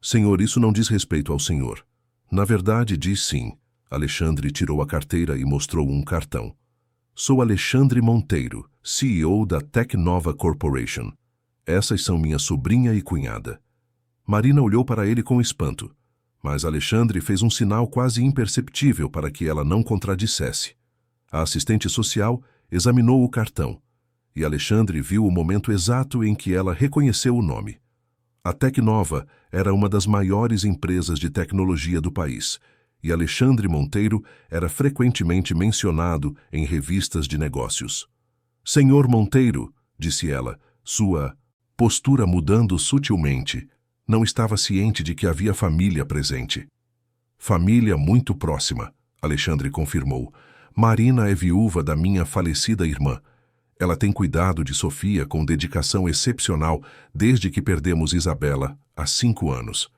Senhor, isso não diz respeito ao senhor. Na verdade, diz sim. Alexandre tirou a carteira e mostrou um cartão. Sou Alexandre Monteiro, CEO da Tecnova Corporation. Essas são minha sobrinha e cunhada. Marina olhou para ele com espanto, mas Alexandre fez um sinal quase imperceptível para que ela não contradissesse. A assistente social examinou o cartão, e Alexandre viu o momento exato em que ela reconheceu o nome. A Tecnova era uma das maiores empresas de tecnologia do país, e Alexandre Monteiro era frequentemente mencionado em revistas de negócios. Senhor Monteiro, disse ela, sua postura mudando sutilmente, não estava ciente de que havia família presente. Família muito próxima, Alexandre confirmou. Marina é viúva da minha falecida irmã. Ela tem cuidado de Sofia com dedicação excepcional desde que perdemos Isabela, há 5 anos.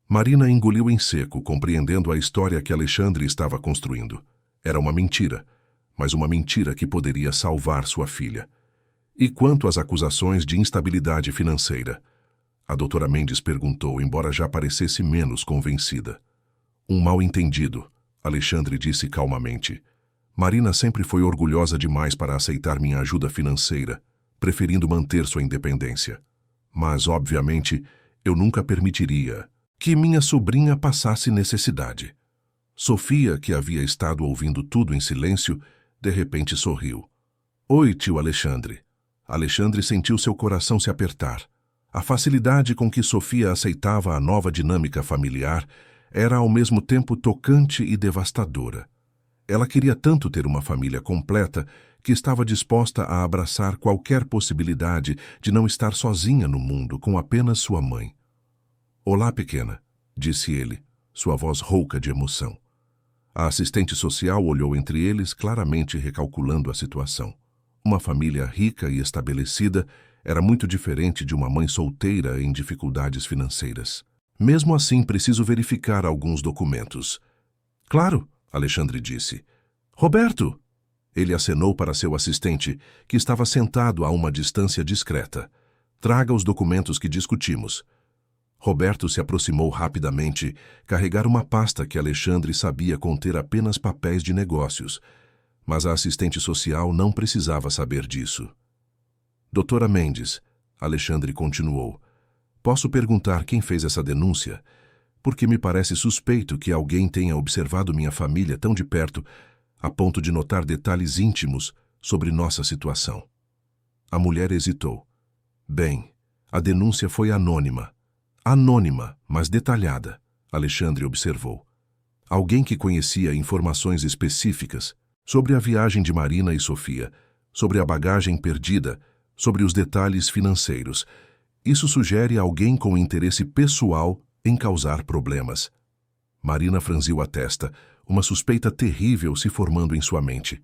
Marina engoliu em seco, compreendendo a história que Alexandre estava construindo. Era uma mentira, mas uma mentira que poderia salvar sua filha. E quanto às acusações de instabilidade financeira? A doutora Mendes perguntou, embora já parecesse menos convencida. Um mal-entendido, Alexandre disse calmamente. Marina sempre foi orgulhosa demais para aceitar minha ajuda financeira, preferindo manter sua independência. Mas, obviamente, eu nunca permitiria que minha sobrinha passasse necessidade. Sofia, que havia estado ouvindo tudo em silêncio, de repente sorriu. Oi, tio Alexandre. Alexandre sentiu seu coração se apertar. A facilidade com que Sofia aceitava a nova dinâmica familiar era ao mesmo tempo tocante e devastadora. Ela queria tanto ter uma família completa que estava disposta a abraçar qualquer possibilidade de não estar sozinha no mundo com apenas sua mãe. Olá, pequena, disse ele, sua voz rouca de emoção. A assistente social olhou entre eles, claramente recalculando a situação. Uma família rica e estabelecida era muito diferente de uma mãe solteira em dificuldades financeiras. Mesmo assim, preciso verificar alguns documentos. Claro, Alexandre disse. Roberto! Ele acenou para seu assistente, que estava sentado a uma distância discreta. Traga os documentos que discutimos. Roberto se aproximou rapidamente, carregar uma pasta que Alexandre sabia conter apenas papéis de negócios, mas a assistente social não precisava saber disso. Doutora Mendes, Alexandre continuou, posso perguntar quem fez essa denúncia? Porque me parece suspeito que alguém tenha observado minha família tão de perto, a ponto de notar detalhes íntimos sobre nossa situação. A mulher hesitou. Bem, a denúncia foi anônima. Anônima, mas detalhada, Alexandre observou. Alguém que conhecia informações específicas sobre a viagem de Marina e Sofia, sobre a bagagem perdida, sobre os detalhes financeiros. Isso sugere alguém com interesse pessoal em causar problemas. Marina franziu a testa, uma suspeita terrível se formando em sua mente.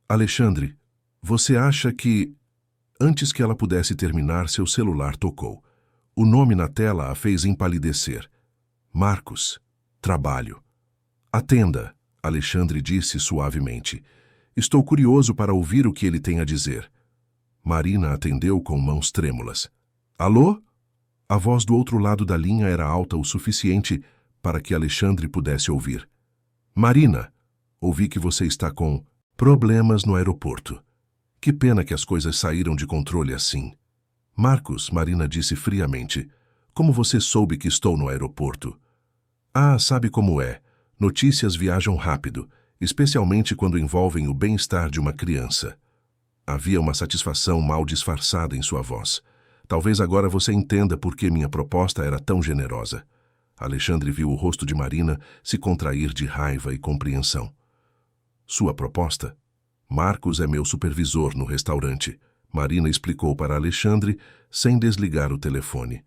Alexandre, você acha que... Antes que ela pudesse terminar, seu celular tocou. O nome na tela a fez empalidecer. Marcos. Trabalho. Atenda, Alexandre disse suavemente. Estou curioso para ouvir o que ele tem a dizer. Marina atendeu com mãos trêmulas. Alô? A voz do outro lado da linha era alta o suficiente para que Alexandre pudesse ouvir. Marina, ouvi que você está com problemas no aeroporto. Que pena que as coisas saíram de controle assim. Marcos, Marina disse friamente, como você soube que estou no aeroporto? Ah, sabe como é. Notícias viajam rápido, especialmente quando envolvem o bem-estar de uma criança. Havia uma satisfação mal disfarçada em sua voz. Talvez agora você entenda por que minha proposta era tão generosa. Alexandre viu o rosto de Marina se contrair de raiva e compreensão. Sua proposta? Marcos é meu supervisor no restaurante. Marina explicou para Alexandre, sem desligar o telefone.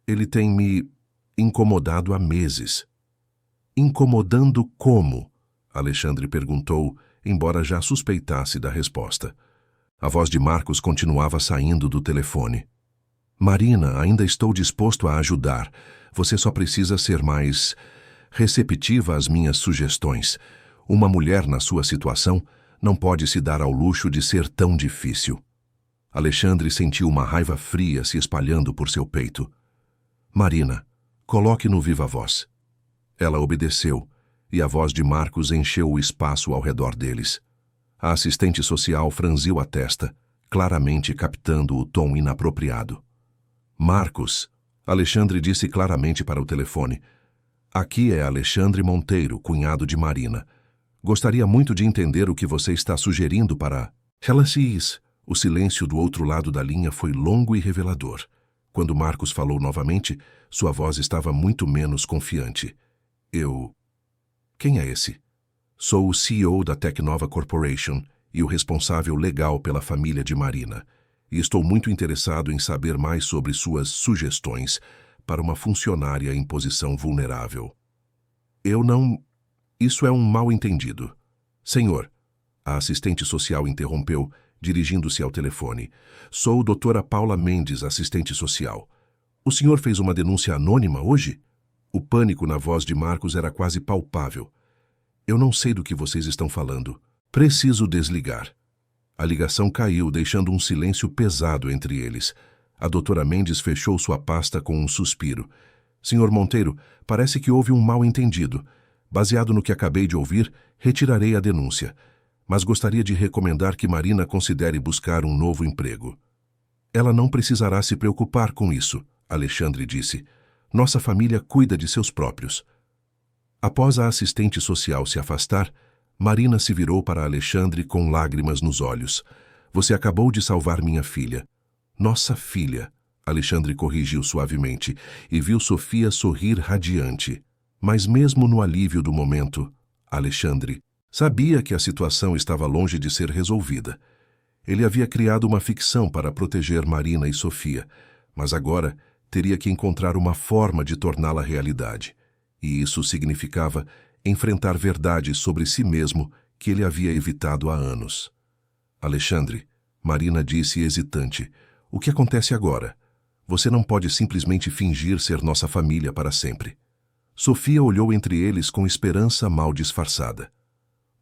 Ele tem me incomodado há meses. Incomodando como? Alexandre perguntou, embora já suspeitasse da resposta. A voz de Marcos continuava saindo do telefone. Marina, ainda estou disposto a ajudar. Você só precisa ser mais receptiva às minhas sugestões. Uma mulher na sua situação não pode se dar ao luxo de ser tão difícil. Alexandre sentiu uma raiva fria se espalhando por seu peito. Marina, coloque no viva voz. Ela obedeceu, e a voz de Marcos encheu o espaço ao redor deles. A assistente social franziu a testa, claramente captando o tom inapropriado. Marcos, Alexandre disse claramente para o telefone. Aqui é Alexandre Monteiro, cunhado de Marina. Gostaria muito de entender o que você está sugerindo para... Relacies. O silêncio do outro lado da linha foi longo e revelador. Quando Marcos falou novamente, sua voz estava muito menos confiante. Quem é esse? Sou o CEO da Tecnova Corporation e o responsável legal pela família de Marina. E estou muito interessado em saber mais sobre suas sugestões para uma funcionária em posição vulnerável. Isso é um mal-entendido. Senhor, a assistente social interrompeu, dirigindo-se ao telefone. Sou doutora Paula Mendes, assistente social. O senhor fez uma denúncia anônima hoje? O pânico na voz de Marcos era quase palpável. Eu não sei do que vocês estão falando. Preciso desligar. A ligação caiu, deixando um silêncio pesado entre eles. A doutora Mendes fechou sua pasta com um suspiro. Senhor Monteiro, parece que houve um mal-entendido. Baseado no que acabei de ouvir, retirarei a denúncia. Mas gostaria de recomendar que Marina considere buscar um novo emprego. Ela não precisará se preocupar com isso, Alexandre disse. Nossa família cuida de seus próprios. Após a assistente social se afastar, Marina se virou para Alexandre com lágrimas nos olhos. Você acabou de salvar minha filha. Nossa filha, Alexandre corrigiu suavemente, e viu Sofia sorrir radiante. Mas mesmo no alívio do momento, Alexandre sabia que a situação estava longe de ser resolvida. Ele havia criado uma ficção para proteger Marina e Sofia, mas agora teria que encontrar uma forma de torná-la realidade. E isso significava enfrentar verdades sobre si mesmo que ele havia evitado há anos. Alexandre, Marina disse hesitante, o que acontece agora? Você não pode simplesmente fingir ser nossa família para sempre. Sofia olhou entre eles com esperança mal disfarçada.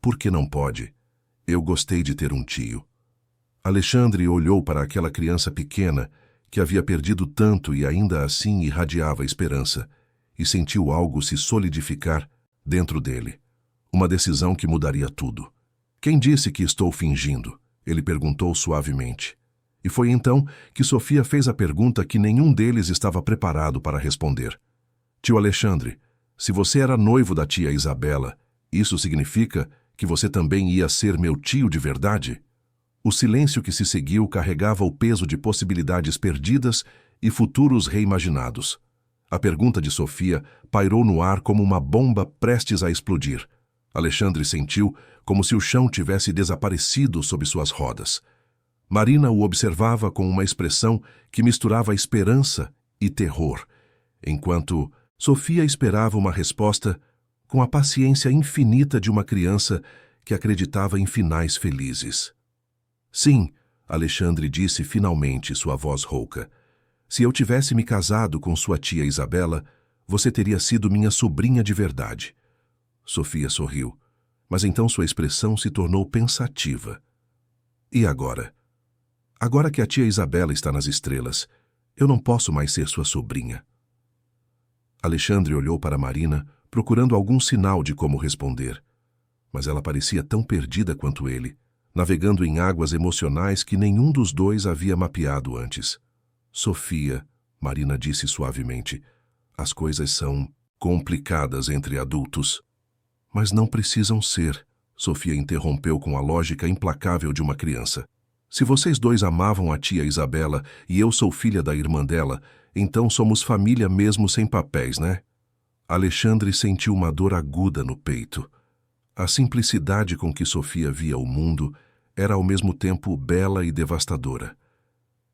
Por que não pode? Eu gostei de ter um tio. Alexandre olhou para aquela criança pequena que havia perdido tanto e ainda assim irradiava esperança, e sentiu algo se solidificar dentro dele. Uma decisão que mudaria tudo. Quem disse que estou fingindo? Ele perguntou suavemente. E foi então que Sofia fez a pergunta que nenhum deles estava preparado para responder. Tio Alexandre, se você era noivo da tia Isabela, isso significa que você também ia ser meu tio de verdade? O silêncio que se seguiu carregava o peso de possibilidades perdidas e futuros reimaginados. A pergunta de Sofia pairou no ar como uma bomba prestes a explodir. Alexandre sentiu como se o chão tivesse desaparecido sob suas rodas. Marina o observava com uma expressão que misturava esperança e terror, enquanto Sofia esperava uma resposta com a paciência infinita de uma criança que acreditava em finais felizes. Sim, Alexandre disse finalmente, sua voz rouca. Se eu tivesse me casado com sua tia Isabela, você teria sido minha sobrinha de verdade. Sofia sorriu, mas então sua expressão se tornou pensativa. E agora? Agora que a tia Isabela está nas estrelas, eu não posso mais ser sua sobrinha. Alexandre olhou para Marina, procurando algum sinal de como responder. Mas ela parecia tão perdida quanto ele, navegando em águas emocionais que nenhum dos dois havia mapeado antes. Sofia, Marina disse suavemente, as coisas são complicadas entre adultos. Mas não precisam ser, Sofia interrompeu com a lógica implacável de uma criança. Se vocês dois amavam a tia Isabela e eu sou filha da irmã dela, então somos família mesmo sem papéis, né? Alexandre sentiu uma dor aguda no peito. A simplicidade com que Sofia via o mundo era ao mesmo tempo bela e devastadora.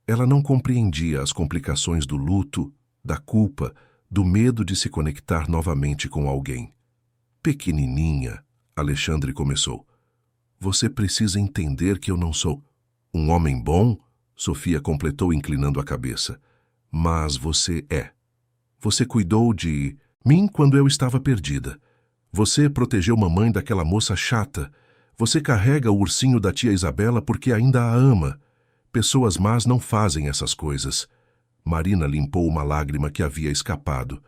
Ela não compreendia as complicações do luto, da culpa, do medo de se conectar novamente com alguém. Pequenininha, Alexandre começou. Você precisa entender que eu não sou um homem bom? Sofia completou inclinando a cabeça. Mas você é. Você cuidou de mim quando eu estava perdida. Você protegeu mamãe daquela moça chata. Você carrega o ursinho da tia Isabela porque ainda a ama. Pessoas más não fazem essas coisas. Marina limpou uma lágrima que havia escapado.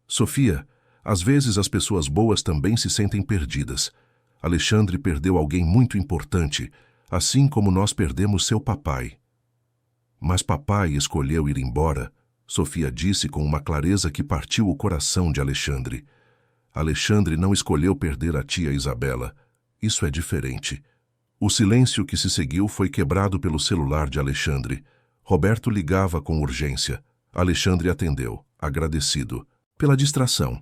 Sofia, às vezes as pessoas boas também se sentem perdidas. Alexandre perdeu alguém muito importante, assim como nós perdemos seu papai. Mas papai escolheu ir embora, Sofia disse com uma clareza que partiu o coração de Alexandre. Alexandre não escolheu perder a tia Isabela. Isso é diferente. O silêncio que se seguiu foi quebrado pelo celular de Alexandre. Roberto ligava com urgência. Alexandre atendeu, agradecido, pela distração.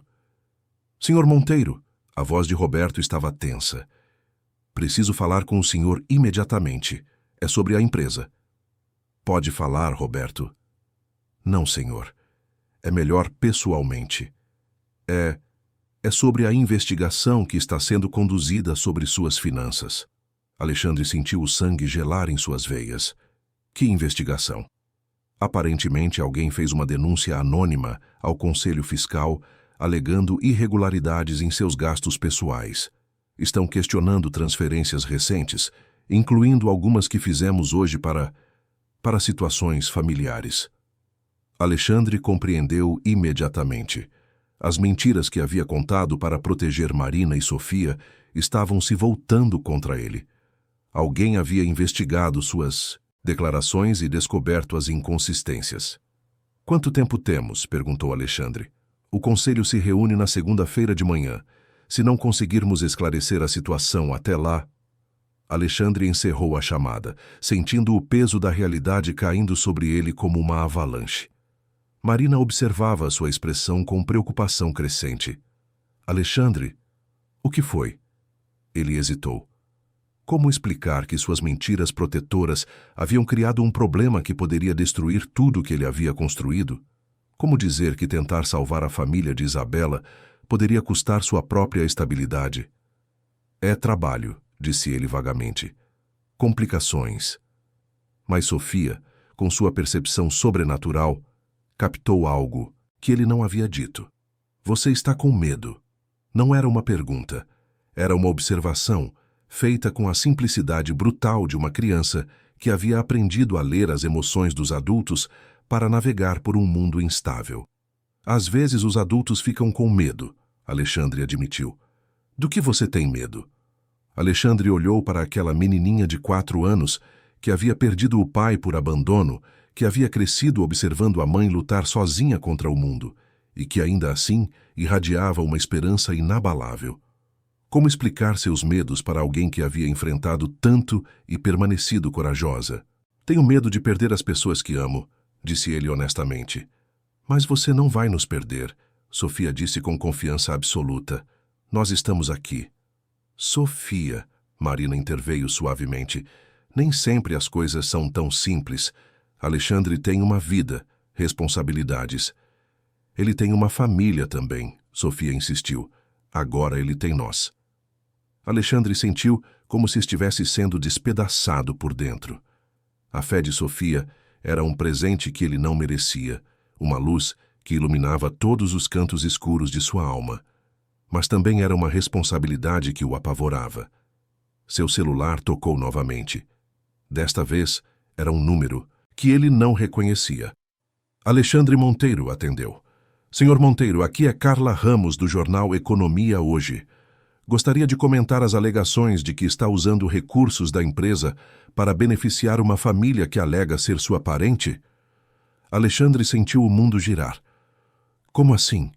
Senhor Monteiro, a voz de Roberto estava tensa. Preciso falar com o senhor imediatamente. É sobre a empresa. Pode falar, Roberto. Não, senhor. É melhor pessoalmente. É sobre a investigação que está sendo conduzida sobre suas finanças. Alexandre sentiu o sangue gelar em suas veias. Que investigação? Aparentemente, alguém fez uma denúncia anônima ao Conselho Fiscal, alegando irregularidades em seus gastos pessoais. Estão questionando transferências recentes, incluindo algumas que fizemos hoje para situações familiares. Alexandre compreendeu imediatamente. As mentiras que havia contado para proteger Marina e Sofia estavam se voltando contra ele. Alguém havia investigado suas declarações e descoberto as inconsistências. Quanto tempo temos? Perguntou Alexandre. O conselho se reúne na segunda-feira de manhã. Se não conseguirmos esclarecer a situação até lá... Alexandre encerrou a chamada, sentindo o peso da realidade caindo sobre ele como uma avalanche. Marina observava sua expressão com preocupação crescente. Alexandre, o que foi? Ele hesitou. Como explicar que suas mentiras protetoras haviam criado um problema que poderia destruir tudo que ele havia construído? Como dizer que tentar salvar a família de Isabela poderia custar sua própria estabilidade. É trabalho, disse ele vagamente. Complicações. Mas Sofia, com sua percepção sobrenatural, captou algo que ele não havia dito. Você está com medo. Não era uma pergunta. Era uma observação, feita com a simplicidade brutal de uma criança que havia aprendido a ler as emoções dos adultos para navegar por um mundo instável. Às vezes os adultos ficam com medo, Alexandre admitiu. Do que você tem medo? Alexandre olhou para aquela menininha de 4 anos que havia perdido o pai por abandono, que havia crescido observando a mãe lutar sozinha contra o mundo e que ainda assim irradiava uma esperança inabalável. Como explicar seus medos para alguém que havia enfrentado tanto e permanecido corajosa? Tenho medo de perder as pessoas que amo, disse ele honestamente. Mas você não vai nos perder, Sofia disse com confiança absoluta. Nós estamos aqui. Sofia, Marina interveio suavemente, nem sempre as coisas são tão simples. Alexandre tem uma vida, responsabilidades. Ele tem uma família também, Sofia insistiu. Agora ele tem nós. Alexandre sentiu como se estivesse sendo despedaçado por dentro. A fé de Sofia era um presente que ele não merecia, uma luz que iluminava todos os cantos escuros de sua alma. Mas também era uma responsabilidade que o apavorava. Seu celular tocou novamente. Desta vez, era um número que ele não reconhecia. Alexandre Monteiro atendeu. Senhor Monteiro, aqui é Carla Ramos, do jornal Economia Hoje. Gostaria de comentar as alegações de que está usando recursos da empresa para beneficiar uma família que alega ser sua parente? Alexandre sentiu o mundo girar. Como assim?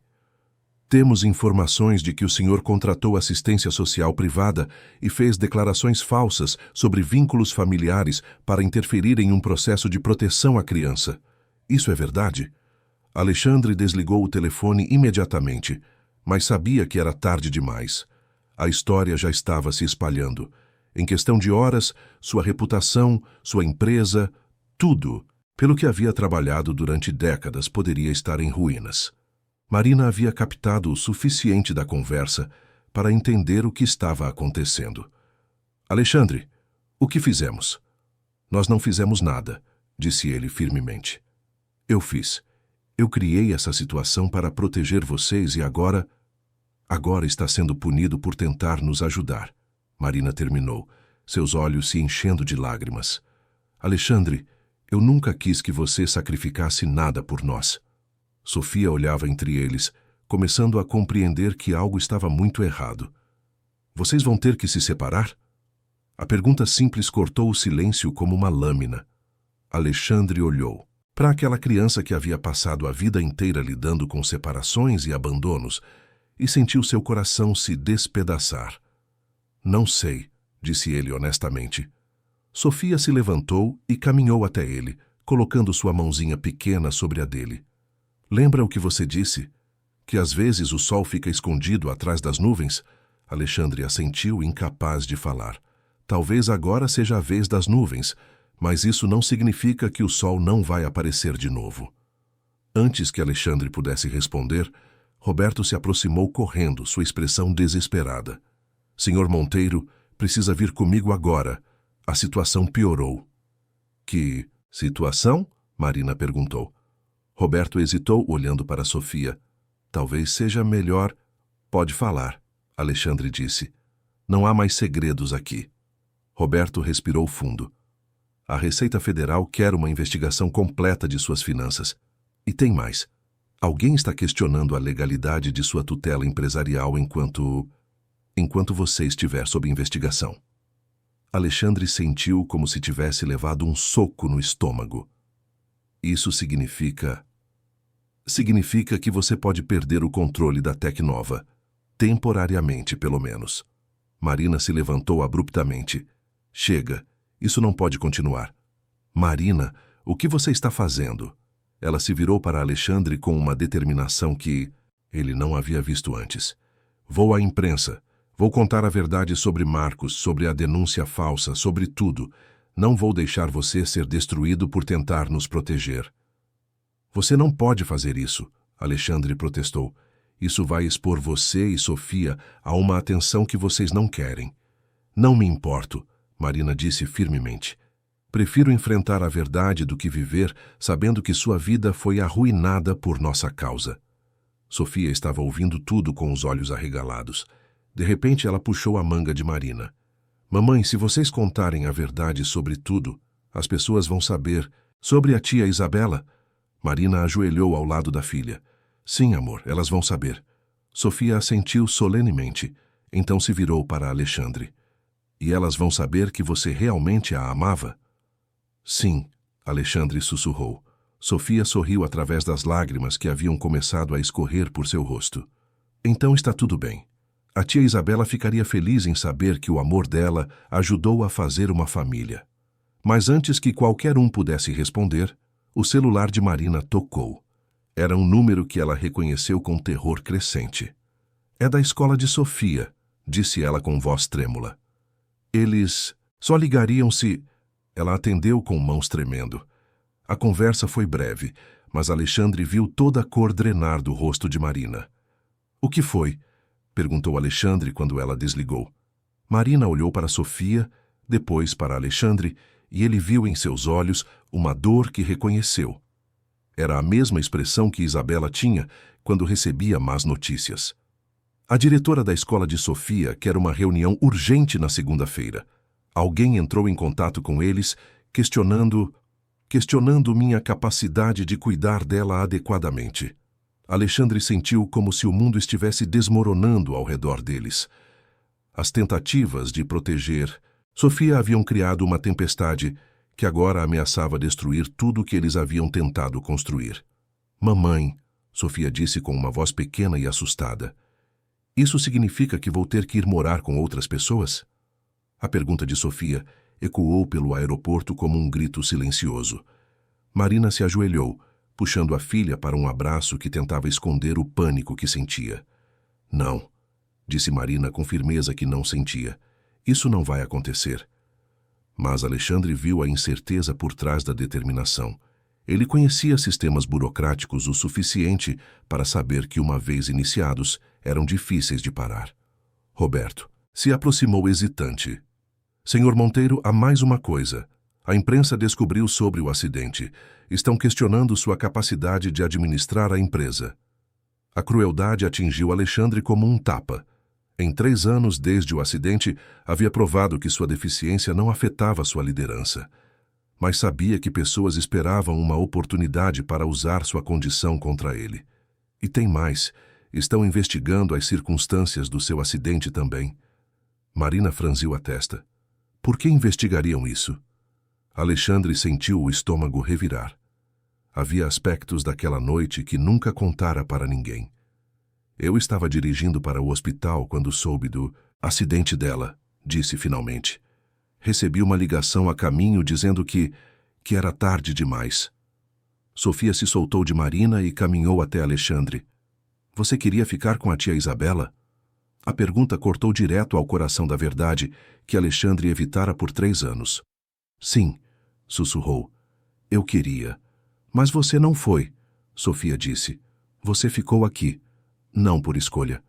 Temos informações de que o senhor contratou assistência social privada e fez declarações falsas sobre vínculos familiares para interferir em um processo de proteção à criança. Isso é verdade? Alexandre desligou o telefone imediatamente, mas sabia que era tarde demais. A história já estava se espalhando. Em questão de horas, sua reputação, sua empresa, tudo, pelo que havia trabalhado durante décadas, poderia estar em ruínas. Marina havia captado o suficiente da conversa para entender o que estava acontecendo. Alexandre, o que fizemos? Nós não fizemos nada, disse ele firmemente. Eu fiz. Eu criei essa situação para proteger vocês e agora está sendo punido por tentar nos ajudar. Marina terminou, seus olhos se enchendo de lágrimas. Alexandre, eu nunca quis que você sacrificasse nada por nós. Sofia olhava entre eles, começando a compreender que algo estava muito errado. Vocês vão ter que se separar? A pergunta simples cortou o silêncio como uma lâmina. Alexandre olhou. Para aquela criança que havia passado a vida inteira lidando com separações e abandonos, e sentiu seu coração se despedaçar. Não sei, disse ele honestamente. Sofia se levantou e caminhou até ele, colocando sua mãozinha pequena sobre a dele. Lembra o que você disse? Que às vezes o sol fica escondido atrás das nuvens? Alexandre assentiu, incapaz de falar. Talvez agora seja a vez das nuvens, mas isso não significa que o sol não vai aparecer de novo. Antes que Alexandre pudesse responder, Roberto se aproximou correndo, sua expressão desesperada. Senhor Monteiro, precisa vir comigo agora. A situação piorou. Que situação? Marina perguntou. Roberto hesitou, olhando para Sofia. Talvez seja melhor... Pode falar, Alexandre disse. Não há mais segredos aqui. Roberto respirou fundo. A Receita Federal quer uma investigação completa de suas finanças. E tem mais. Alguém está questionando a legalidade de sua tutela empresarial enquanto você estiver sob investigação. Alexandre sentiu como se tivesse levado um soco no estômago. Isso significa que você pode perder o controle da Tecnova, temporariamente pelo menos. Marina se levantou abruptamente. Chega, isso não pode continuar. Marina, o que você está fazendo? Ela se virou para Alexandre com uma determinação que ele não havia visto antes. Vou à imprensa. Vou contar a verdade sobre Marcos, sobre a denúncia falsa, sobre tudo. Não vou deixar você ser destruído por tentar nos proteger. Você não pode fazer isso, Alexandre protestou. Isso vai expor você e Sofia a uma atenção que vocês não querem. Não me importo, Marina disse firmemente. Prefiro enfrentar a verdade do que viver sabendo que sua vida foi arruinada por nossa causa. Sofia estava ouvindo tudo com os olhos arregalados. De repente, ela puxou a manga de Marina. Mamãe, se vocês contarem a verdade sobre tudo, as pessoas vão saber. Sobre a tia Isabela? Marina ajoelhou ao lado da filha. Sim, amor, elas vão saber. Sofia assentiu solenemente. Então se virou para Alexandre. E elas vão saber que você realmente a amava? Sim, Alexandre sussurrou. Sofia sorriu através das lágrimas que haviam começado a escorrer por seu rosto. Então está tudo bem. A tia Isabela ficaria feliz em saber que o amor dela ajudou a fazer uma família. Mas antes que qualquer um pudesse responder, o celular de Marina tocou. Era um número que ela reconheceu com terror crescente. É da escola de Sofia, disse ela com voz trêmula. Eles só ligariam se... Ela atendeu com mãos tremendo. A conversa foi breve, mas Alexandre viu toda a cor drenar do rosto de Marina. O que foi? Perguntou Alexandre quando ela desligou. Marina olhou para Sofia, depois para Alexandre, e ele viu em seus olhos uma dor que reconheceu. Era a mesma expressão que Isabela tinha quando recebia más notícias. A diretora da escola de Sofia quer uma reunião urgente na segunda-feira. Alguém entrou em contato com eles, questionando minha capacidade de cuidar dela adequadamente. Alexandre sentiu como se o mundo estivesse desmoronando ao redor deles. As tentativas de proteger Sofia haviam criado uma tempestade que agora ameaçava destruir tudo o que eles haviam tentado construir. Mamãe, Sofia disse com uma voz pequena e assustada. Isso significa que vou ter que ir morar com outras pessoas? A pergunta de Sofia ecoou pelo aeroporto como um grito silencioso. Marina se ajoelhou, puxando a filha para um abraço que tentava esconder o pânico que sentia. Não, disse Marina com firmeza que não sentia. Isso não vai acontecer. Mas Alexandre viu a incerteza por trás da determinação. Ele conhecia sistemas burocráticos o suficiente para saber que, uma vez iniciados, eram difíceis de parar. Roberto se aproximou hesitante. Senhor Monteiro, há mais uma coisa. A imprensa descobriu sobre o acidente. Estão questionando sua capacidade de administrar a empresa. A crueldade atingiu Alexandre como um tapa. Em 3 anos desde o acidente, havia provado que sua deficiência não afetava sua liderança. Mas sabia que pessoas esperavam uma oportunidade para usar sua condição contra ele. E tem mais. Estão investigando as circunstâncias do seu acidente também. Marina franziu a testa. Por que investigariam isso? Alexandre sentiu o estômago revirar. Havia aspectos daquela noite que nunca contara para ninguém. Eu estava dirigindo para o hospital quando soube do acidente dela, disse finalmente. Recebi uma ligação a caminho dizendo que era tarde demais. Sofia se soltou de Marina e caminhou até Alexandre. Você queria ficar com a tia Isabela? A pergunta cortou direto ao coração da verdade que Alexandre evitara por 3 anos. Sim, sussurrou. Eu queria. Mas você não foi, Sofia disse. Você ficou aqui. Não por escolha.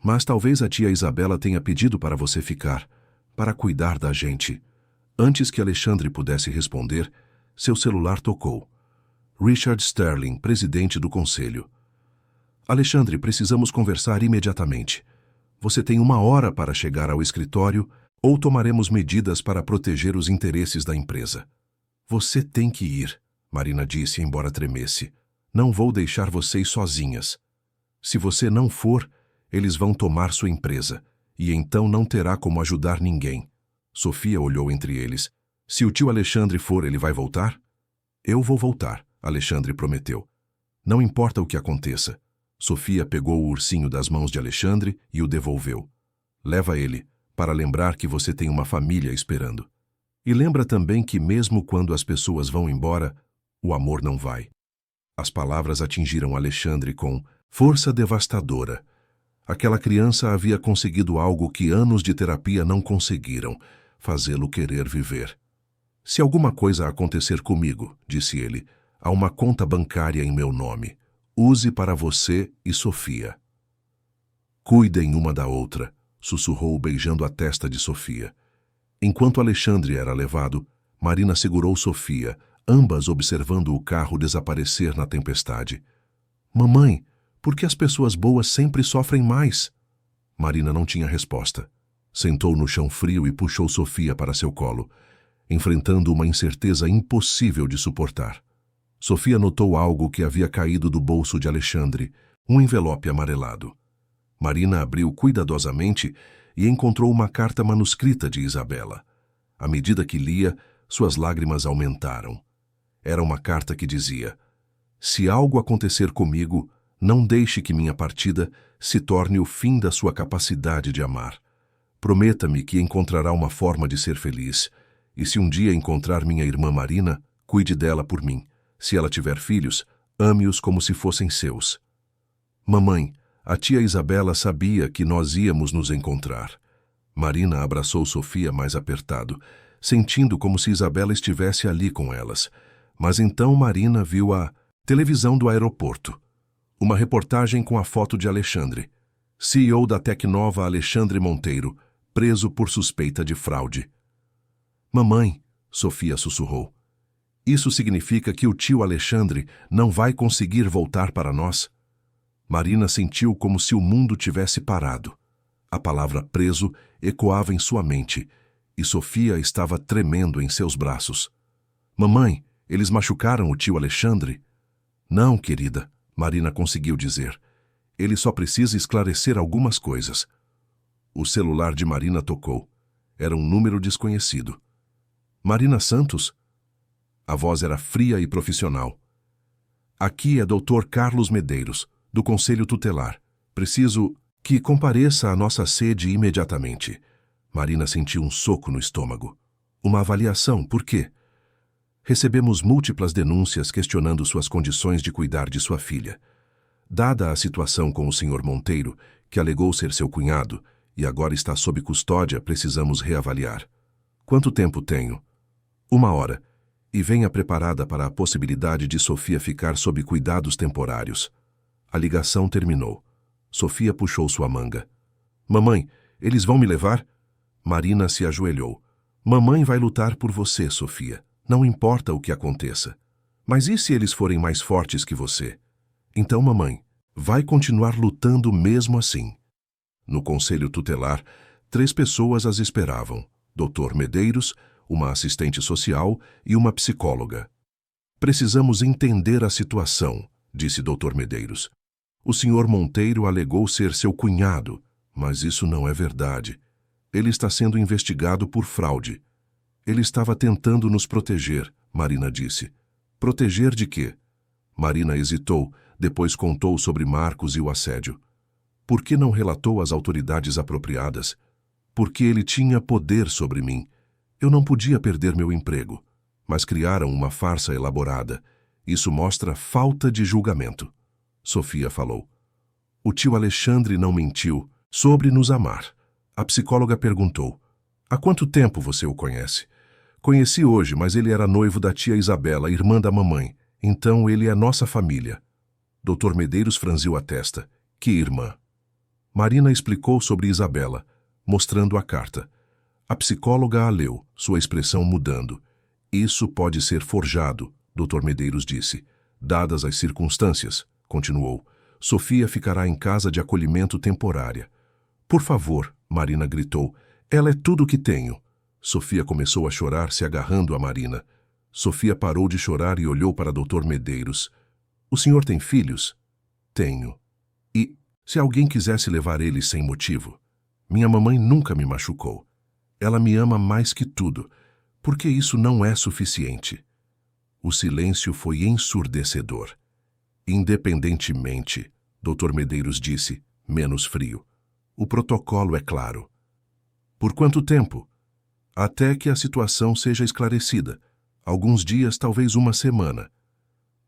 Mas talvez a tia Isabela tenha pedido para você ficar, para cuidar da gente. Antes que Alexandre pudesse responder, seu celular tocou. Richard Sterling, presidente do conselho. Alexandre, precisamos conversar imediatamente. Você tem 1 hora para chegar ao escritório ou tomaremos medidas para proteger os interesses da empresa. Você tem que ir, Marina disse, embora tremesse. Não vou deixar vocês sozinhas. Se você não for, eles vão tomar sua empresa, e então não terá como ajudar ninguém. Sofia olhou entre eles. Se o tio Alexandre for, ele vai voltar? Eu vou voltar, Alexandre prometeu. Não importa o que aconteça. Sofia pegou o ursinho das mãos de Alexandre e o devolveu. Leva ele, para lembrar que você tem uma família esperando. E lembra também que mesmo quando as pessoas vão embora, o amor não vai. As palavras atingiram Alexandre com força devastadora. Aquela criança havia conseguido algo que anos de terapia não conseguiram, fazê-lo querer viver. Se alguma coisa acontecer comigo, disse ele, há uma conta bancária em meu nome. Use para você e Sofia. Cuidem uma da outra, sussurrou beijando a testa de Sofia. Enquanto Alexandre era levado, Marina segurou Sofia, ambas observando o carro desaparecer na tempestade. Mamãe, por que as pessoas boas sempre sofrem mais? Marina não tinha resposta. Sentou no chão frio e puxou Sofia para seu colo, enfrentando uma incerteza impossível de suportar. Sofia notou algo que havia caído do bolso de Alexandre, um envelope amarelado. Marina abriu cuidadosamente e encontrou uma carta manuscrita de Isabela. À medida que lia, suas lágrimas aumentaram. Era uma carta que dizia: se algo acontecer comigo, não deixe que minha partida se torne o fim da sua capacidade de amar. Prometa-me que encontrará uma forma de ser feliz, e se um dia encontrar minha irmã Marina, cuide dela por mim. Se ela tiver filhos, ame-os como se fossem seus. Mamãe, a tia Isabela sabia que nós íamos nos encontrar. Marina abraçou Sofia mais apertado, sentindo como se Isabela estivesse ali com elas. Mas então Marina viu a televisão do aeroporto. Uma reportagem com a foto de Alexandre, CEO da Tecnova Alexandre Monteiro, preso por suspeita de fraude. Mamãe, Sofia sussurrou, isso significa que o tio Alexandre não vai conseguir voltar para nós? Marina sentiu como se o mundo tivesse parado. A palavra preso ecoava em sua mente, e Sofia estava tremendo em seus braços. Mamãe, eles machucaram o tio Alexandre? Não, querida, Marina conseguiu dizer. Ele só precisa esclarecer algumas coisas. O celular de Marina tocou. Era um número desconhecido. Marina Santos? A voz era fria e profissional. Aqui é Dr. Carlos Medeiros, do Conselho Tutelar. Preciso que compareça à nossa sede imediatamente. Marina sentiu um soco no estômago. Uma avaliação, por quê? Recebemos múltiplas denúncias questionando suas condições de cuidar de sua filha. Dada a situação com o Sr. Monteiro, que alegou ser seu cunhado, e agora está sob custódia, precisamos reavaliar. Quanto tempo tenho? 1 hora. E venha preparada para a possibilidade de Sofia ficar sob cuidados temporários. A ligação terminou. Sofia puxou sua manga. Mamãe, eles vão me levar? Marina se ajoelhou. Mamãe vai lutar por você, Sofia. Não importa o que aconteça. Mas e se eles forem mais fortes que você? Então, mamãe, vai continuar lutando mesmo assim. No conselho tutelar, 3 pessoas as esperavam. Dr. Medeiros, uma assistente social e uma psicóloga. Precisamos entender a situação, disse Dr. Medeiros. O Sr. Monteiro alegou ser seu cunhado, mas isso não é verdade. Ele está sendo investigado por fraude. Ele estava tentando nos proteger, Marina disse. Proteger de quê? Marina hesitou, depois contou sobre Marcos e o assédio. Por que não relatou às autoridades apropriadas? Porque ele tinha poder sobre mim. Eu não podia perder meu emprego. Mas criaram uma farsa elaborada. Isso mostra falta de julgamento. Sofia falou. O tio Alexandre não mentiu sobre nos amar. A psicóloga perguntou. Há quanto tempo você o conhece? Conheci hoje, mas ele era noivo da tia Isabela, irmã da mamãe. Então ele é nossa família. Dr. Medeiros franziu a testa. Que irmã? Marina explicou sobre Isabela, mostrando a carta. A psicóloga a leu, sua expressão mudando. Isso pode ser forjado, Dr. Medeiros disse. Dadas as circunstâncias, continuou, Sofia ficará em casa de acolhimento temporária. Por favor, Marina gritou, ela é tudo o que tenho. Sofia começou a chorar, se agarrando a Marina. Sofia parou de chorar e olhou para Dr. Medeiros. O senhor tem filhos? Tenho. E se alguém quisesse levar eles sem motivo? Minha mamãe nunca me machucou. Ela me ama mais que tudo, porque isso não é suficiente. O silêncio foi ensurdecedor. Independentemente, Dr. Medeiros disse, menos frio. O protocolo é claro. Por quanto tempo? Até que a situação seja esclarecida. Alguns dias, talvez 1 semana.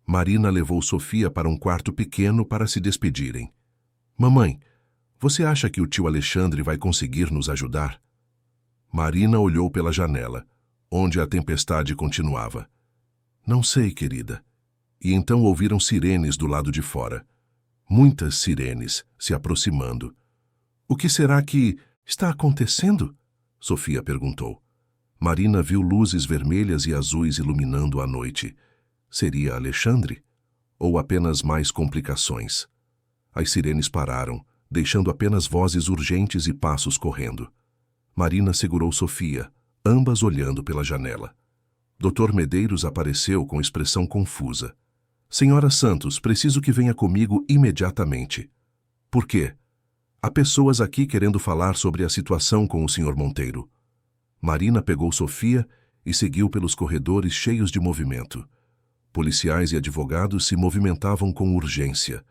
Marina levou Sofia para um quarto pequeno para se despedirem. Mamãe, você acha que o tio Alexandre vai conseguir nos ajudar? Marina olhou pela janela, onde a tempestade continuava. Não sei, querida. E então ouviram sirenes do lado de fora. Muitas sirenes se aproximando. O que será que está acontecendo? Sofia perguntou. Marina viu luzes vermelhas e azuis iluminando a noite. Seria Alexandre? Ou apenas mais complicações? As sirenes pararam, deixando apenas vozes urgentes e passos correndo. Marina segurou Sofia, ambas olhando pela janela. Dr. Medeiros apareceu com expressão confusa. Senhora Santos, preciso que venha comigo imediatamente. Por quê? Há pessoas aqui querendo falar sobre a situação com o Sr. Monteiro. Marina pegou Sofia e seguiu pelos corredores cheios de movimento. Policiais e advogados se movimentavam com urgência.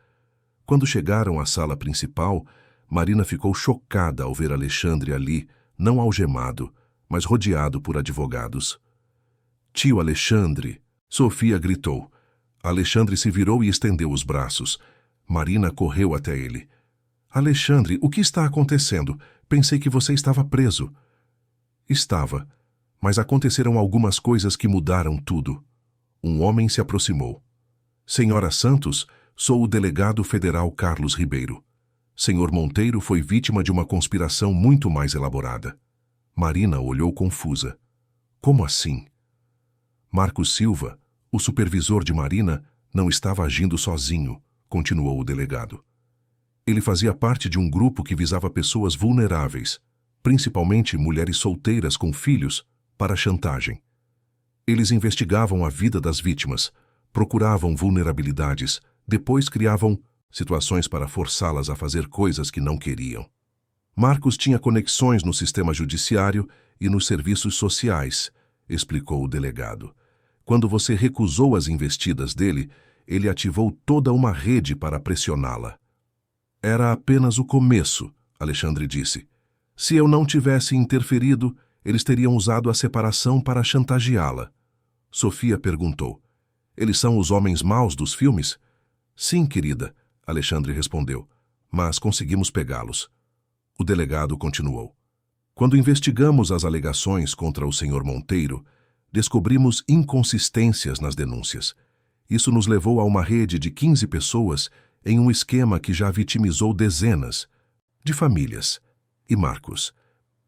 Quando chegaram à sala principal, Marina ficou chocada ao ver Alexandre ali, não algemado, mas rodeado por advogados. Tio Alexandre! Sofia gritou. Alexandre se virou e estendeu os braços. Marina correu até ele. Alexandre, o que está acontecendo? Pensei que você estava preso. Estava, mas aconteceram algumas coisas que mudaram tudo. Um homem se aproximou. Senhora Santos, sou o delegado federal Carlos Ribeiro. Senhor Monteiro foi vítima de uma conspiração muito mais elaborada. Marina olhou confusa. Como assim? Marcos Silva, o supervisor de Marina, não estava agindo sozinho, continuou o delegado. Ele fazia parte de um grupo que visava pessoas vulneráveis, principalmente mulheres solteiras com filhos, para chantagem. Eles investigavam a vida das vítimas, procuravam vulnerabilidades, depois criavam situações para forçá-las a fazer coisas que não queriam. Marcos tinha conexões no sistema judiciário e nos serviços sociais, explicou o delegado. Quando você recusou as investidas dele, ele ativou toda uma rede para pressioná-la. Era apenas o começo, Alexandre disse. Se eu não tivesse interferido, eles teriam usado a separação para chantageá-la. Sofia perguntou. Eles são os homens maus dos filmes? Sim, querida, Alexandre respondeu, mas conseguimos pegá-los. O delegado continuou. Quando investigamos as alegações contra o Sr. Monteiro, descobrimos inconsistências nas denúncias. Isso nos levou a uma rede de 15 pessoas em um esquema que já vitimizou dezenas de famílias. E Marcos,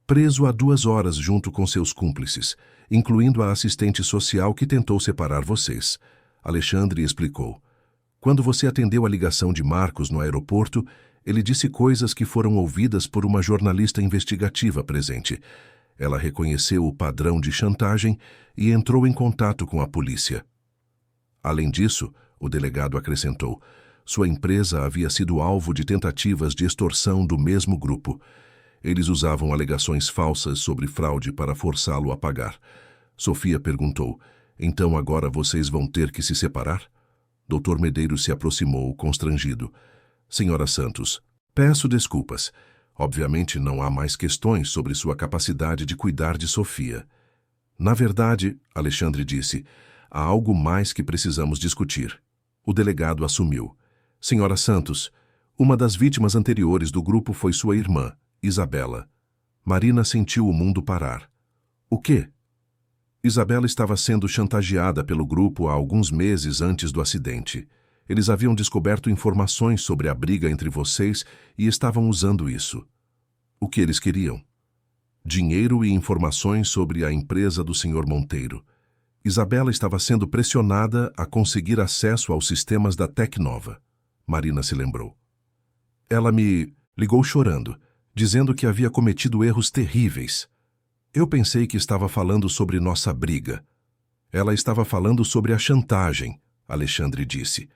preso há 2 horas junto com seus cúmplices, incluindo a assistente social que tentou separar vocês. Alexandre explicou. Quando você atendeu a ligação de Marcos no aeroporto, ele disse coisas que foram ouvidas por uma jornalista investigativa presente. Ela reconheceu o padrão de chantagem e entrou em contato com a polícia. Além disso, o delegado acrescentou, sua empresa havia sido alvo de tentativas de extorsão do mesmo grupo. Eles usavam alegações falsas sobre fraude para forçá-lo a pagar. Sofia perguntou, então agora vocês vão ter que se separar? Dr. Medeiros se aproximou, constrangido. Senhora Santos, peço desculpas. Obviamente não há mais questões sobre sua capacidade de cuidar de Sofia. Na verdade, Alexandre disse, há algo mais que precisamos discutir. O delegado assumiu. Senhora Santos, uma das vítimas anteriores do grupo foi sua irmã, Isabela. Marina sentiu o mundo parar. O quê? Isabela estava sendo chantageada pelo grupo há alguns meses antes do acidente. Eles haviam descoberto informações sobre a briga entre vocês e estavam usando isso. O que eles queriam? Dinheiro e informações sobre a empresa do Sr. Monteiro. Isabela estava sendo pressionada a conseguir acesso aos sistemas da Tecnova. Marina se lembrou. Ela me ligou chorando, dizendo que havia cometido erros terríveis. Eu pensei que estava falando sobre nossa briga. Ela estava falando sobre a chantagem, Alexandre disse.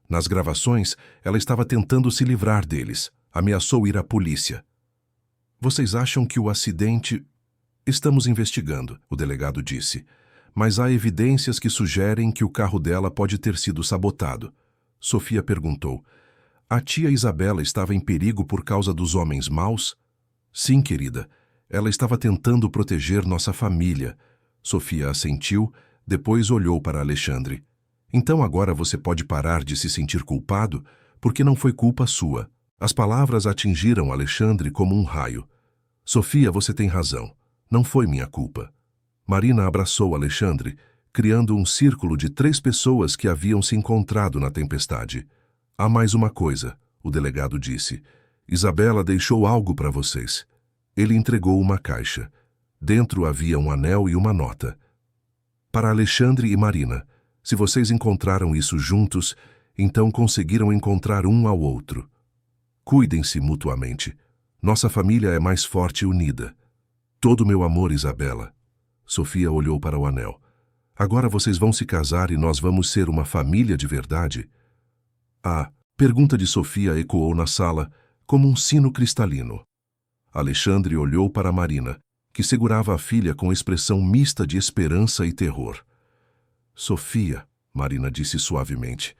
Nas gravações, ela estava tentando se livrar deles. Ameaçou ir à polícia. Vocês acham que o acidente... Estamos investigando, o delegado disse. Mas há evidências que sugerem que o carro dela pode ter sido sabotado. Sofia perguntou. A tia Isabela estava em perigo por causa dos homens maus? Sim, querida. Ela estava tentando proteger nossa família. Sofia assentiu, depois olhou para Alexandre. Então agora você pode parar de se sentir culpado, porque não foi culpa sua. As palavras atingiram Alexandre como um raio. Sofia, você tem razão. Não foi minha culpa. Marina abraçou Alexandre, criando um círculo de 3 pessoas que haviam se encontrado na tempestade. Há mais uma coisa, o delegado disse. Isabela deixou algo para vocês. Ele entregou uma caixa. Dentro havia um anel e uma nota. Para Alexandre e Marina, se vocês encontraram isso juntos, então conseguiram encontrar um ao outro. Cuidem-se mutuamente. Nossa família é mais forte e unida. Todo meu amor, Isabela. Sofia olhou para o anel. Agora vocês vão se casar e nós vamos ser uma família de verdade? A pergunta de Sofia ecoou na sala como um sino cristalino. Alexandre olhou para Marina, que segurava a filha com expressão mista de esperança e terror. Sofia, Marina disse suavemente,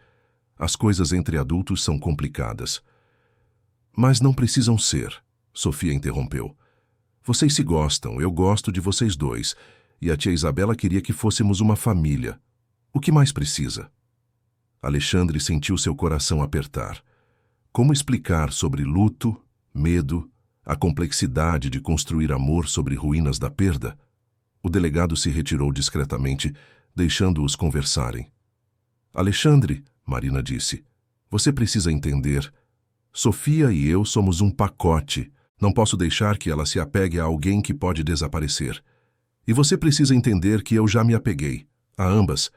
as coisas entre adultos são complicadas. Mas não precisam ser, Sofia interrompeu. Vocês se gostam, eu gosto de vocês dois, e a tia Isabela queria que fôssemos uma família. O que mais precisa? Alexandre sentiu seu coração apertar. Como explicar sobre luto, medo, a complexidade de construir amor sobre ruínas da perda? O delegado se retirou discretamente, deixando-os conversarem. Alexandre, Marina disse, você precisa entender. Sofia e eu somos um pacote. Não posso deixar que ela se apegue a alguém que pode desaparecer. E você precisa entender que eu já me apeguei. A ambas.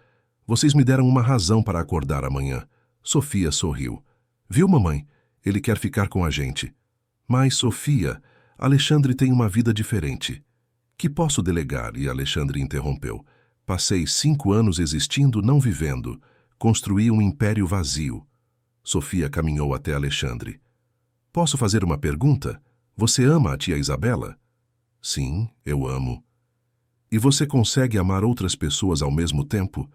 Vocês me deram uma razão para acordar amanhã. Sofia sorriu. Viu, mamãe? Ele quer ficar com a gente. Mas, Sofia, Alexandre tem uma vida diferente. Que posso delegar? E Alexandre interrompeu. Passei 5 anos existindo, não vivendo. Construí um império vazio. Sofia caminhou até Alexandre. Posso fazer uma pergunta? Você ama a tia Isabela? Sim, eu amo. E você consegue amar outras pessoas ao mesmo tempo?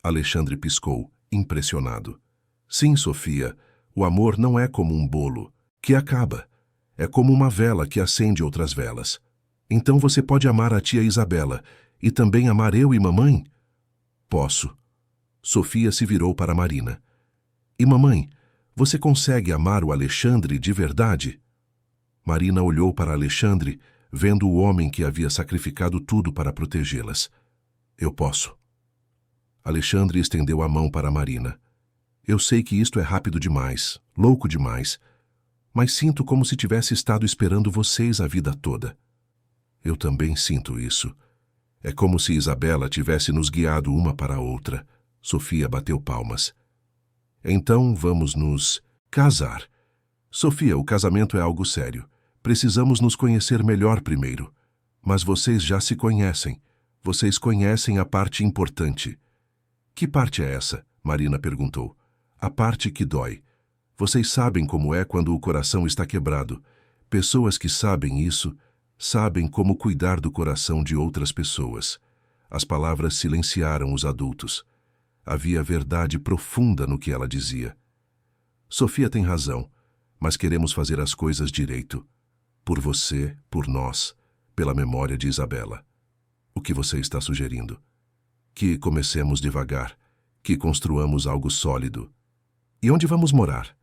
Alexandre piscou, impressionado. Sim, Sofia, o amor não é como um bolo, que acaba. É como uma vela que acende outras velas. Então você pode amar a tia Isabela e também amar eu e mamãe? Posso. Sofia se virou para Marina. E mamãe, você consegue amar o Alexandre de verdade? Marina olhou para Alexandre, vendo o homem que havia sacrificado tudo para protegê-las. Eu posso. Alexandre estendeu a mão para Marina. Eu sei que isto é rápido demais, louco demais, mas sinto como se tivesse estado esperando vocês a vida toda. Eu também sinto isso. É como se Isabela tivesse nos guiado uma para a outra. Sofia bateu palmas. Então vamos nos casar. Sofia, o casamento é algo sério. Precisamos nos conhecer melhor primeiro. Mas vocês já se conhecem. Vocês conhecem a parte importante. Que parte é essa? Marina perguntou. A parte que dói. Vocês sabem como é quando o coração está quebrado. Pessoas que sabem isso, sabem como cuidar do coração de outras pessoas. As palavras silenciaram os adultos. Havia verdade profunda no que ela dizia. Sofia tem razão, mas queremos fazer as coisas direito. Por você, por nós, pela memória de Isabela. O que você está sugerindo? Que comecemos devagar, que construamos algo sólido. E onde vamos morar?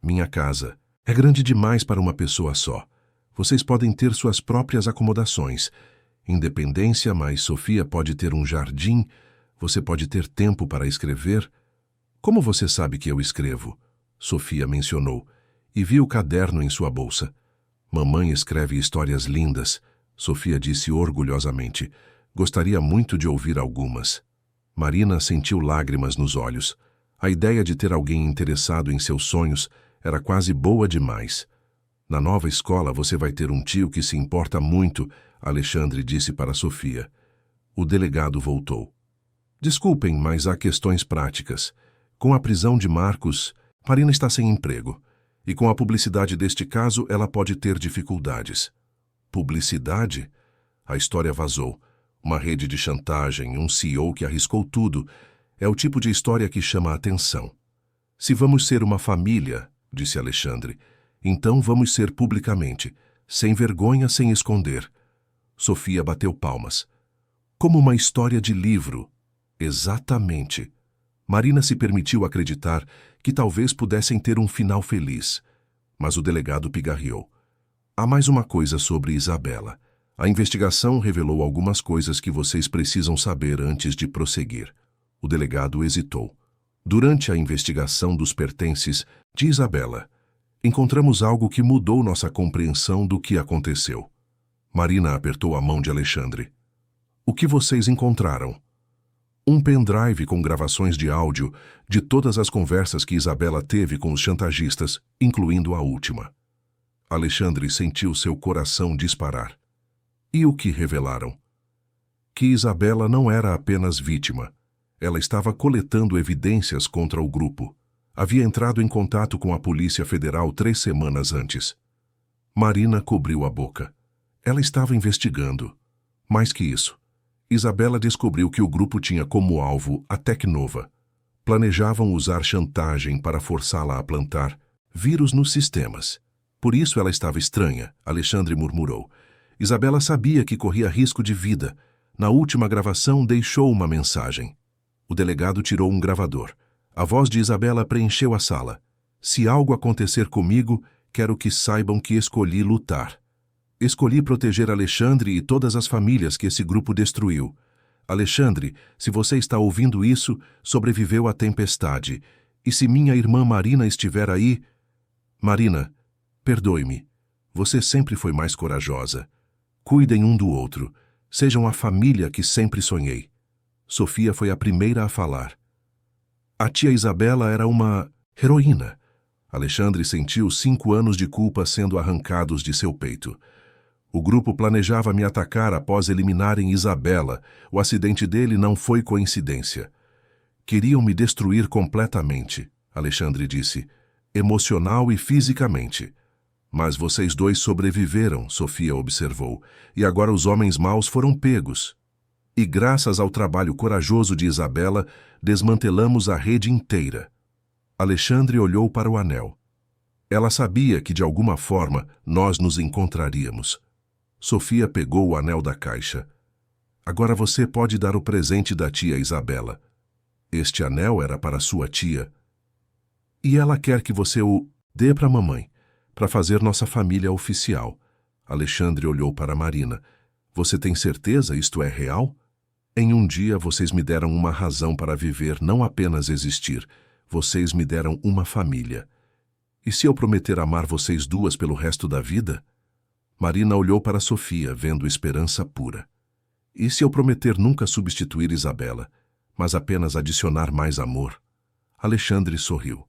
Minha casa. É grande demais para uma pessoa só. Vocês podem ter suas próprias acomodações. Independência, mas Sofia pode ter um jardim. Você pode ter tempo para escrever. Como você sabe que eu escrevo? Sofia mencionou, e viu o caderno em sua bolsa. Mamãe escreve histórias lindas, Sofia disse orgulhosamente. Gostaria muito de ouvir algumas. Marina sentiu lágrimas nos olhos. A ideia de ter alguém interessado em seus sonhos era quase boa demais. Na nova escola você vai ter um tio que se importa muito, Alexandre disse para Sofia. O delegado voltou. Desculpem, mas há questões práticas. Com a prisão de Marcos, Marina está sem emprego. E com a publicidade deste caso, ela pode ter dificuldades. Publicidade? A história vazou. Uma rede de chantagem, um CEO que arriscou tudo. É o tipo de história que chama a atenção. Se vamos ser uma família, disse Alexandre, então vamos ser publicamente, sem vergonha, sem esconder. Sofia bateu palmas. Como uma história de livro. Exatamente. Marina se permitiu acreditar que talvez pudessem ter um final feliz. Mas o delegado pigarreou. Há mais uma coisa sobre Isabela. A investigação revelou algumas coisas que vocês precisam saber antes de prosseguir. O delegado hesitou. Durante a investigação dos pertences de Isabela, Encontramos algo que mudou nossa compreensão do que aconteceu. Marina apertou a mão de Alexandre. O que vocês encontraram? Um pendrive com gravações de áudio de todas as conversas que Isabela teve com os chantagistas, incluindo a última. Alexandre sentiu seu coração disparar. E o que revelaram? Que Isabela não era apenas vítima. Ela estava coletando evidências contra o grupo. Havia entrado em contato com a Polícia Federal 3 semanas antes. Marina cobriu a boca. Ela estava investigando. Mais que isso, Isabela descobriu que o grupo tinha como alvo a Tecnova. Planejavam usar chantagem para forçá-la a plantar vírus nos sistemas. Por isso ela estava estranha, Alexandre murmurou. Isabela sabia que corria risco de vida. Na última gravação deixou uma mensagem. O delegado tirou um gravador. A voz de Isabela preencheu a sala. Se algo acontecer comigo, quero que saibam que escolhi lutar. Escolhi proteger Alexandre e todas as famílias que esse grupo destruiu. Alexandre, se você está ouvindo isso, sobreviveu à tempestade. E se minha irmã Marina estiver aí... Marina, perdoe-me. Você sempre foi mais corajosa. Cuidem um do outro. Sejam a família que sempre sonhei. Sofia foi a primeira a falar. A tia Isabela era uma heroína. Alexandre sentiu 5 anos de culpa sendo arrancados de seu peito. O grupo planejava me atacar após eliminarem Isabela. O acidente dele não foi coincidência. Queriam me destruir completamente, Alexandre disse, emocional e fisicamente. Mas vocês dois sobreviveram, Sofia observou, e agora os homens maus foram pegos. E graças ao trabalho corajoso de Isabela, desmantelamos a rede inteira. Alexandre olhou para o anel. Ela sabia que de alguma forma nós nos encontraríamos. Sofia pegou o anel da caixa. Agora você pode dar o presente da tia Isabela. Este anel era para sua tia. E ela quer que você o dê para a mamãe, para fazer nossa família oficial. Alexandre olhou para Marina. Você tem certeza isto é real? Em um dia vocês me deram uma razão para viver, não apenas existir. Vocês me deram uma família. E se eu prometer amar vocês duas pelo resto da vida? Marina olhou para Sofia, vendo esperança pura. E se eu prometer nunca substituir Isabela, mas apenas adicionar mais amor? Alexandre sorriu.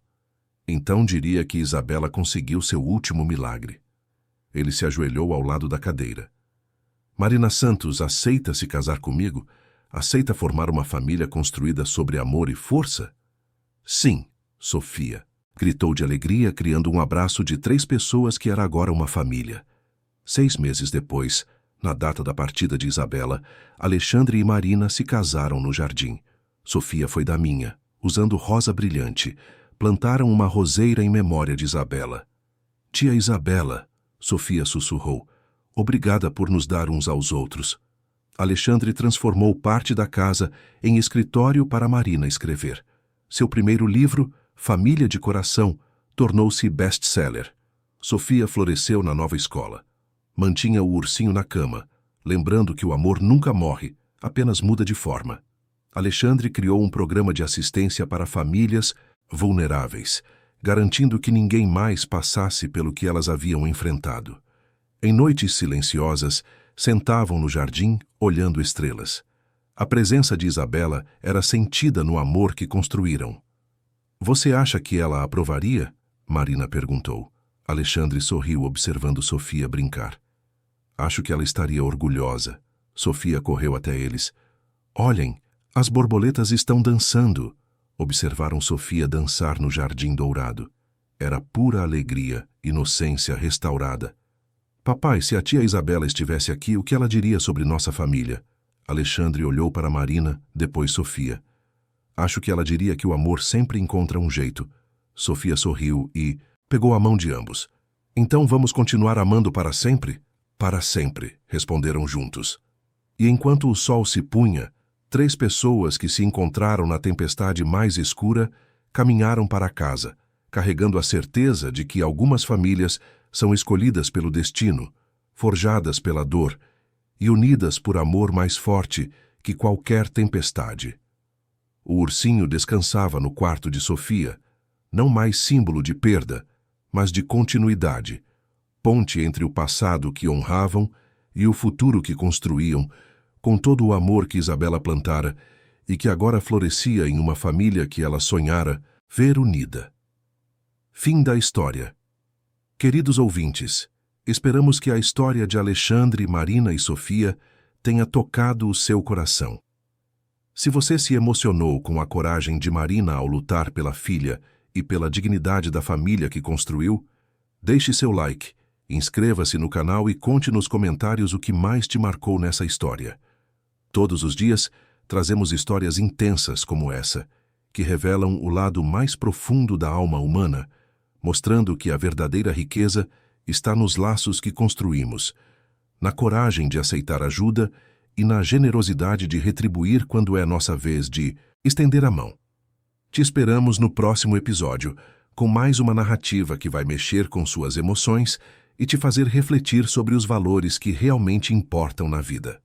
Então diria que Isabela conseguiu seu último milagre. Ele se ajoelhou ao lado da cadeira. Marina Santos aceita se casar comigo? Aceita formar uma família construída sobre amor e força? Sim, Sofia, gritou de alegria, criando um abraço de 3 pessoas que era agora uma família. 6 meses depois, na data da partida de Isabela, Alexandre e Marina se casaram no jardim. Sofia foi da minha, usando rosa brilhante. Plantaram uma roseira em memória de Isabela. Tia Isabela, Sofia sussurrou, obrigada por nos dar uns aos outros. Alexandre transformou parte da casa em escritório para Marina escrever. Seu primeiro livro, Família de Coração, tornou-se best-seller. Sofia floresceu na nova escola. Mantinha o ursinho na cama, lembrando que o amor nunca morre, apenas muda de forma. Alexandre criou um programa de assistência para famílias vulneráveis, garantindo que ninguém mais passasse pelo que elas haviam enfrentado. Em noites silenciosas, sentavam no jardim, olhando estrelas. A presença de Isabela era sentida no amor que construíram. Você acha que ela aprovaria? Marina perguntou. Alexandre sorriu observando Sofia brincar. Acho que ela estaria orgulhosa. Sofia correu até eles. Olhem, as borboletas estão dançando. Observaram Sofia dançar no jardim dourado. Era pura alegria, inocência restaurada. Papai, se a tia Isabela estivesse aqui, o que ela diria sobre nossa família? Alexandre olhou para Marina, depois Sofia. Acho que ela diria que o amor sempre encontra um jeito. Sofia sorriu e pegou a mão de ambos. Então vamos continuar amando para sempre? Para sempre, responderam juntos. E enquanto o sol se punha, 3 pessoas que se encontraram na tempestade mais escura caminharam para casa, carregando a certeza de que algumas famílias são escolhidas pelo destino, forjadas pela dor e unidas por amor mais forte que qualquer tempestade. O ursinho descansava no quarto de Sofia, não mais símbolo de perda, mas de continuidade, ponte entre o passado que honravam e o futuro que construíam, com todo o amor que Isabela plantara e que agora florescia em uma família que ela sonhara ver unida. Fim da história. Queridos ouvintes, esperamos que a história de Alexandre, Marina e Sofia tenha tocado o seu coração. Se você se emocionou com a coragem de Marina ao lutar pela filha e pela dignidade da família que construiu, deixe seu like, inscreva-se no canal e conte nos comentários o que mais te marcou nessa história. Todos os dias, trazemos histórias intensas como essa, que revelam o lado mais profundo da alma humana, mostrando que a verdadeira riqueza está nos laços que construímos, na coragem de aceitar ajuda e na generosidade de retribuir quando é nossa vez de estender a mão. Te esperamos no próximo episódio, com mais uma narrativa que vai mexer com suas emoções e te fazer refletir sobre os valores que realmente importam na vida.